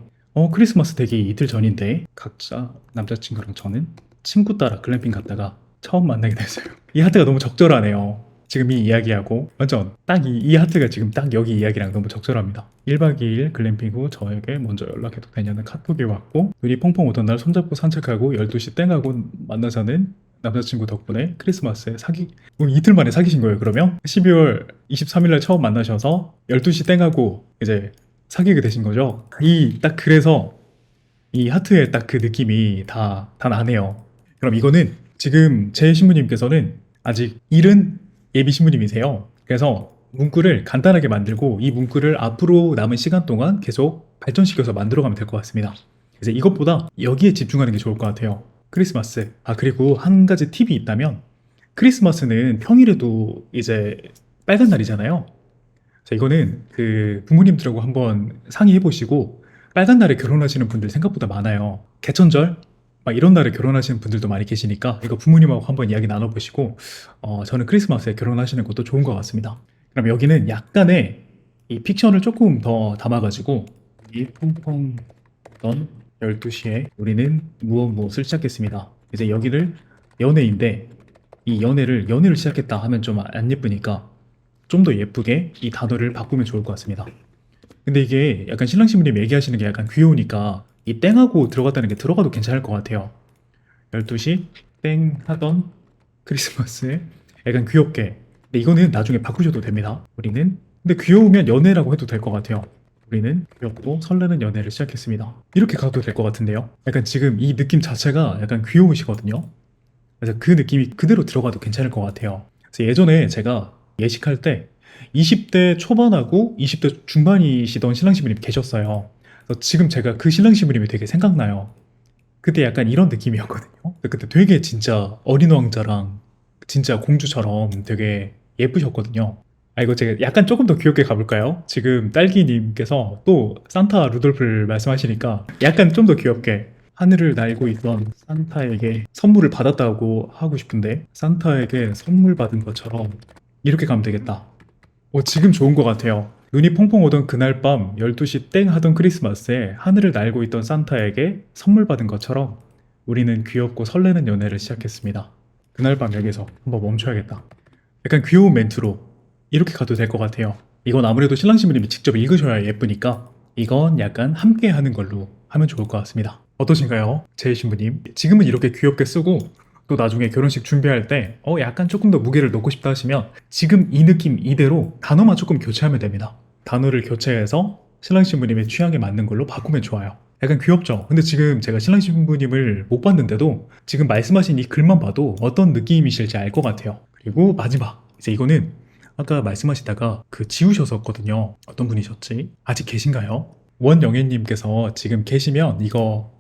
크리스마스 되기 이틀 전인데 각자 남자친구랑 저는 친구 따라 글램핑 갔다가 처음 만나게 됐어요. 이 하트가 너무 적절하네요. 지금 이 이야기하고 완전 딱 이 하트가 지금 딱 여기 이야기랑 너무 적절합니다. 1박 2일 글램핑 후 저에게 먼저 연락해도 되냐는 카톡이 왔고 눈이 펑펑 오던 날 손잡고 산책하고 12시 땡하고 만나자는 남자친구 덕분에 크리스마스에 이틀 만에 사귀신 거예요. 그러면 12월 23일 날 처음 만나셔서 12시 땡하고 이제 사귀게 되신 거죠. 그래서 이 하트의 딱 그 느낌이 다 나네요. 그럼 이거는 지금 제 신부님께서는 아직 일은 예비 신부님이세요. 그래서 문구를 간단하게 만들고 이 문구를 앞으로 남은 시간 동안 계속 발전시켜서 만들어가면 될 것 같습니다. 그래서 이것보다 여기에 집중하는 게 좋을 것 같아요. 크리스마스. 그리고 한 가지 팁이 있다면 크리스마스는 평일에도 이제 빨간 날이잖아요. 자, 이거는 그 부모님들하고 한번 상의해 보시고 빨간 날에 결혼하시는 분들 생각보다 많아요. 개천절 막 이런 날에 결혼하시는 분들도 많이 계시니까 이거 부모님하고 한번 이야기 나눠보시고 저는 크리스마스에 결혼하시는 것도 좋은 것 같습니다. 그럼 여기는 약간의 이 픽션을 조금 더 담아가지고 이 펑펑 던 12시에 우리는 무엇을 시작했습니다. 이제 여기를 연애인데 이 연애를 시작했다 하면 좀 안 예쁘니까 좀 더 예쁘게 이 단어를 바꾸면 좋을 것 같습니다. 근데 이게 약간 신랑 신부님 얘기하시는 게 약간 귀여우니까 이 땡하고 들어갔다는 게 들어가도 괜찮을 것 같아요. 12시 땡 하던 크리스마스에 약간 귀엽게. 근데 이거는 나중에 바꾸셔도 됩니다. 근데 귀여우면 연애라고 해도 될 것 같아요. 우리는 귀엽고 설레는 연애를 시작했습니다. 이렇게 가도 될 것 같은데요. 약간 지금 이 느낌 자체가 약간 귀여우시거든요. 그래서 그 느낌이 그대로 들어가도 괜찮을 것 같아요. 그래서 예전에 제가 예식할 때 20대 초반하고 20대 중반이시던 신랑 신부님이 계셨어요. 그래서 지금 제가 그 신랑 신부님이 되게 생각나요. 그때 약간 이런 느낌이었거든요. 그때 되게 진짜 어린 왕자랑 진짜 공주처럼 되게 예쁘셨거든요. 이거 제가 약간 조금 더 귀엽게 가볼까요? 지금 딸기님께서 또 산타 루돌프를 말씀하시니까 약간 좀 더 귀엽게 하늘을 날고 있던 산타에게 선물을 받았다고 하고 싶은데 산타에게 선물 받은 것처럼 이렇게 가면 되겠다. 지금 좋은 것 같아요. 눈이 펑펑 오던 그날 밤 12시 땡 하던 크리스마스에 하늘을 날고 있던 산타에게 선물 받은 것처럼 우리는 귀엽고 설레는 연애를 시작했습니다. 그날 밤 여기서 한번 멈춰야겠다. 약간 귀여운 멘트로 이렇게 가도 될 것 같아요. 이건 아무래도 신랑 신부님이 직접 읽으셔야 예쁘니까 이건 약간 함께 하는 걸로 하면 좋을 것 같습니다. 어떠신가요? 제 신부님. 지금은 이렇게 귀엽게 쓰고 또 나중에 결혼식 준비할 때 약간 조금 더 무게를 넣고 싶다 하시면 지금 이 느낌 이대로 단어만 조금 교체하면 됩니다. 단어를 교체해서 신랑 신부님의 취향에 맞는 걸로 바꾸면 좋아요. 약간 귀엽죠? 근데 지금 제가 신랑 신부님을 못 봤는데도 지금 말씀하신 이 글만 봐도 어떤 느낌이실지 알 것 같아요. 그리고 마지막 이제 이거는 아까 말씀하시다가 지우셨었거든요. 어떤 분이셨지? 아직 계신가요? 원영애님께서 지금 계시면 이거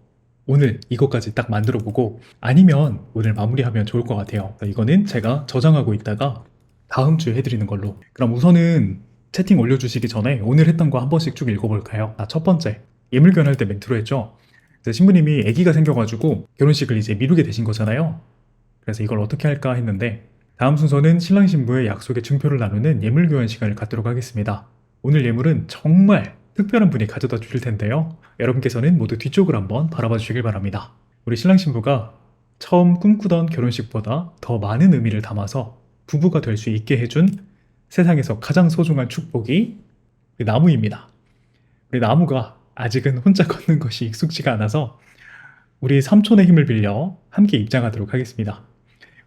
오늘 이것까지 딱 만들어 보고 아니면 오늘 마무리하면 좋을 것 같아요. 이거는 제가 저장하고 있다가 다음 주에 해드리는 걸로. 그럼 우선은 채팅 올려주시기 전에 오늘 했던 거 한 번씩 쭉 읽어볼까요? 첫 번째, 예물견 할 때 멘트로 했죠. 이제 신부님이 아기가 생겨가지고 결혼식을 이제 미루게 되신 거잖아요. 그래서 이걸 어떻게 할까 했는데 다음 순서는 신랑 신부의 약속의 증표를 나누는 예물교환 시간을 갖도록 하겠습니다. 오늘 예물은 정말 특별한 분이 가져다 주실 텐데요. 여러분께서는 모두 뒤쪽을 한번 바라봐 주시길 바랍니다. 우리 신랑 신부가 처음 꿈꾸던 결혼식보다 더 많은 의미를 담아서 부부가 될 수 있게 해준 세상에서 가장 소중한 축복이 그 나무입니다. 우리 나무가 아직은 혼자 걷는 것이 익숙지가 않아서 우리 삼촌의 힘을 빌려 함께 입장하도록 하겠습니다.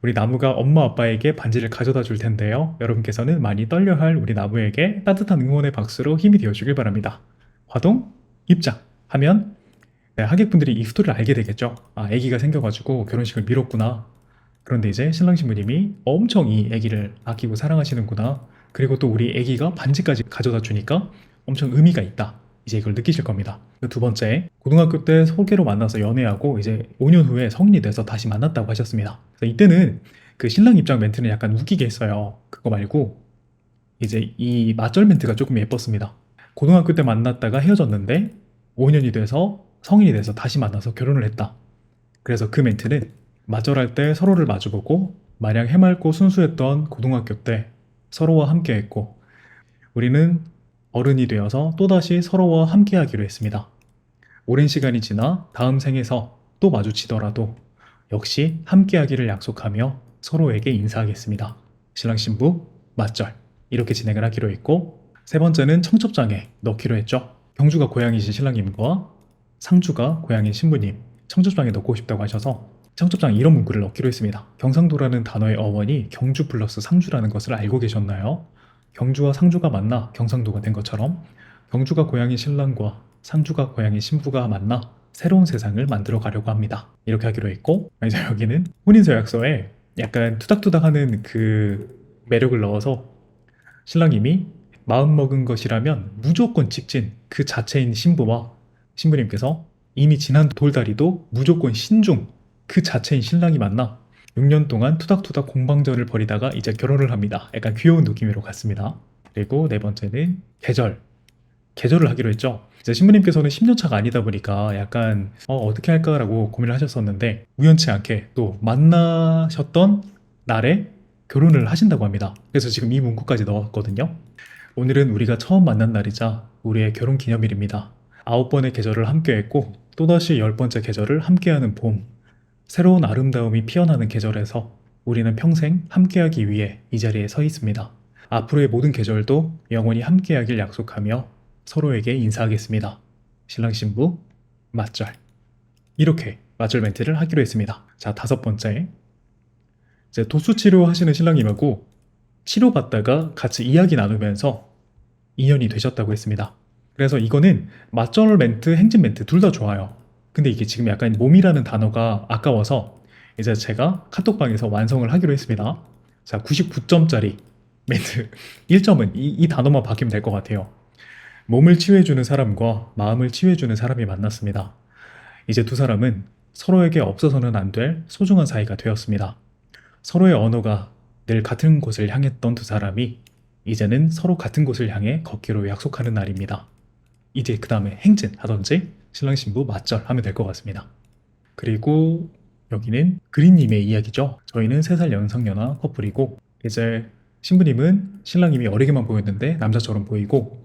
우리 나무가 엄마 아빠에게 반지를 가져다 줄 텐데요. 여러분께서는 많이 떨려할 우리 나무에게 따뜻한 응원의 박수로 힘이 되어주길 바랍니다. 화동 입장 하면 하객분들이 이 스토리를 알게 되겠죠. 아, 아기가 생겨가지고 결혼식을 미뤘구나. 그런데 이제 신랑 신부님이 엄청 이 아기를 아끼고 사랑하시는구나. 그리고 또 우리 아기가 반지까지 가져다 주니까 엄청 의미가 있다. 이제 이걸 느끼실 겁니다. 두 번째, 고등학교 때 소개로 만나서 연애하고 이제 5년 후에 성인이 돼서 다시 만났다고 하셨습니다. 그래서 이때는 그 신랑 입장 멘트는 약간 웃기게 했어요. 그거 말고 이제 이 맞절 멘트가 조금 예뻤습니다. 고등학교 때 만났다가 헤어졌는데 5년이 돼서 성인이 돼서 다시 만나서 결혼을 했다. 그래서 그 멘트는 맞절할 때 서로를 마주보고 마냥 해맑고 순수했던 고등학교 때 서로와 함께했고 우리는 어른이 되어서 또다시 서로와 함께하기로 했습니다. 오랜 시간이 지나 다음 생에서 또 마주치더라도 역시 함께하기를 약속하며 서로에게 인사하겠습니다. 신랑 신부 맞절 이렇게 진행을 하기로 했고 세 번째는 청첩장에 넣기로 했죠. 경주가 고향이신 신랑님과 상주가 고향인 신부님 청첩장에 넣고 싶다고 하셔서 청첩장에 이런 문구를 넣기로 했습니다. 경상도라는 단어의 어원이 경주 플러스 상주라는 것을 알고 계셨나요? 경주와 상주가 만나 경상도가 된 것처럼 경주가 고향인 신랑과 상주가 고향인 신부가 만나 새로운 세상을 만들어 가려고 합니다. 이렇게 하기로 했고 이제 여기는 혼인서약서에 약간 투닥투닥하는 그 매력을 넣어서 신랑님이 마음먹은 것이라면 무조건 직진 그 자체인 신부와 신부님께서 이미 지난 돌다리도 무조건 신중 그 자체인 신랑이 만나 6년 동안 투닥투닥 공방전을 벌이다가 이제 결혼을 합니다. 약간 귀여운 느낌으로 갔습니다. 그리고 네 번째는 계절을 하기로 했죠. 이제 신부님께서는 10년 차가 아니다 보니까 약간 어떻게 할까라고 고민을 하셨었는데 우연치 않게 또 만나셨던 날에 결혼을 하신다고 합니다. 그래서 지금 이 문구까지 넣었거든요. 오늘은 우리가 처음 만난 날이자 우리의 결혼 기념일입니다. 9번의 계절을 함께했고 또다시 10번째 계절을 함께하는 봄. 새로운 아름다움이 피어나는 계절에서 우리는 평생 함께하기 위해 이 자리에 서 있습니다. 앞으로의 모든 계절도 영원히 함께하길 약속하며 서로에게 인사하겠습니다. 신랑 신부 맞절. 이렇게 맞절 멘트를 하기로 했습니다. 자, 다섯 번째. 이제 도수 치료 하시는 신랑님하고 치료받다가 같이 이야기 나누면서 인연이 되셨다고 했습니다. 그래서 이거는 맞절 멘트, 행진 멘트 둘 다 좋아요. 근데 이게 지금 약간 몸이라는 단어가 아까워서 이제 제가 카톡방에서 완성을 하기로 했습니다. 자, 99점짜리 멘트 1점은 이 단어만 바뀌면 될 것 같아요. 몸을 치유해주는 사람과 마음을 치유해주는 사람이 만났습니다. 이제 두 사람은 서로에게 없어서는 안 될 소중한 사이가 되었습니다. 서로의 언어가 늘 같은 곳을 향했던 두 사람이 이제는 서로 같은 곳을 향해 걷기로 약속하는 날입니다. 이제 그 다음에 행진 하던지 신랑 신부 맞절 하면 될 것 같습니다. 그리고 여기는 그린님의 이야기죠. 저희는 3살 연상연하 커플이고 이제 신부님은 신랑님이 어리게만 보였는데 남자처럼 보이고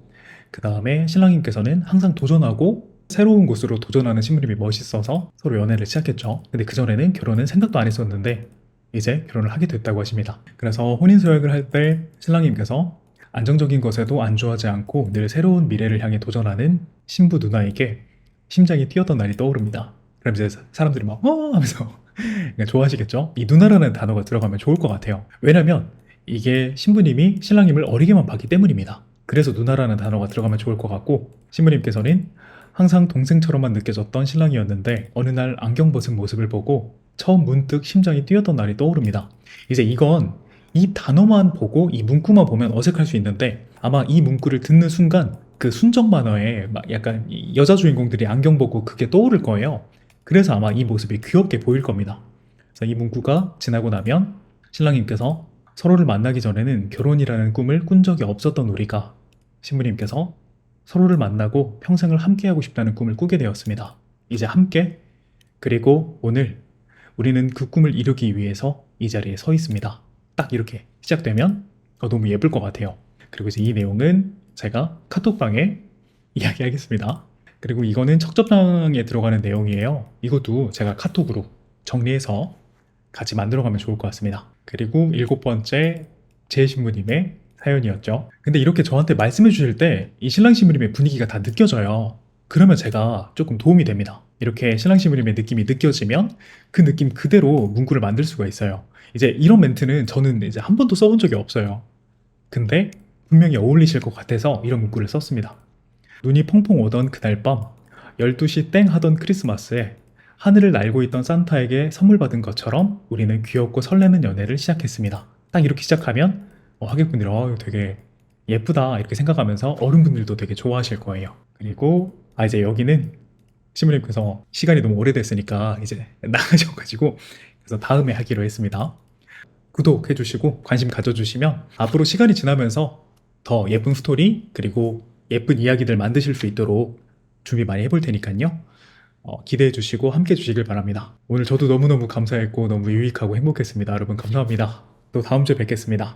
그 다음에 신랑님께서는 항상 도전하고 새로운 곳으로 도전하는 신부님이 멋있어서 서로 연애를 시작했죠. 근데 그전에는 결혼은 생각도 안 했었는데 이제 결혼을 하게 됐다고 하십니다. 그래서 혼인서약을 할 때 신랑님께서 안정적인 것에도 안주하지 않고 늘 새로운 미래를 향해 도전하는 신부 누나에게 심장이 뛰었던 날이 떠오릅니다. 그럼 이제 사람들이 막 하면서 좋아하시겠죠? 이 누나라는 단어가 들어가면 좋을 것 같아요. 왜냐면 이게 신부님이 신랑님을 어리게만 봤기 때문입니다. 그래서 누나라는 단어가 들어가면 좋을 것 같고 신부님께서는 항상 동생처럼만 느껴졌던 신랑이었는데 어느 날 안경 벗은 모습을 보고 처음 문득 심장이 뛰었던 날이 떠오릅니다. 이제 이건 이 단어만 보고 이 문구만 보면 어색할 수 있는데 아마 이 문구를 듣는 순간 그 순정 만화에 막 약간 여자 주인공들이 안경 보고 그게 떠오를 거예요. 그래서 아마 이 모습이 귀엽게 보일 겁니다. 그래서 이 문구가 지나고 나면 신랑님께서 서로를 만나기 전에는 결혼이라는 꿈을 꾼 적이 없었던 우리가 신부님께서 서로를 만나고 평생을 함께하고 싶다는 꿈을 꾸게 되었습니다. 이제 함께 그리고 오늘 우리는 그 꿈을 이루기 위해서 이 자리에 서 있습니다. 딱 이렇게 시작되면 너무 예쁠 것 같아요. 그리고 이제 이 내용은 제가 카톡방에 이야기하겠습니다. 그리고 이거는 척접장에 들어가는 내용이에요. 이것도 제가 카톡으로 정리해서 같이 만들어가면 좋을 것 같습니다. 그리고 일곱 번째, 제 신부님의 사연이었죠. 근데 이렇게 저한테 말씀해 주실 때 이 신랑 신부님의 분위기가 다 느껴져요. 그러면 제가 조금 도움이 됩니다. 이렇게 신랑 신부님의 느낌이 느껴지면 그 느낌 그대로 문구를 만들 수가 있어요. 이제 이런 멘트는 저는 이제 한 번도 써본 적이 없어요. 근데 분명히 어울리실 것 같아서 이런 문구를 썼습니다. 눈이 펑펑 오던 그날 밤 12시 땡 하던 크리스마스에 하늘을 날고 있던 산타에게 선물 받은 것처럼 우리는 귀엽고 설레는 연애를 시작했습니다. 딱 이렇게 시작하면 하객분들이 되게 예쁘다 이렇게 생각하면서 어른분들도 되게 좋아하실 거예요. 그리고 이제 여기는 신부님께서 시간이 너무 오래됐으니까 이제 나가셔가지고 그래서 다음에 하기로 했습니다. 구독해주시고 관심 가져주시면 앞으로 시간이 지나면서 더 예쁜 스토리 그리고 예쁜 이야기들 만드실 수 있도록 준비 많이 해볼 테니까요. 기대해주시고 함께 해주시길 바랍니다. 오늘 저도 너무너무 감사했고 너무 유익하고 행복했습니다. 여러분 감사합니다. 또 다음 주에 뵙겠습니다.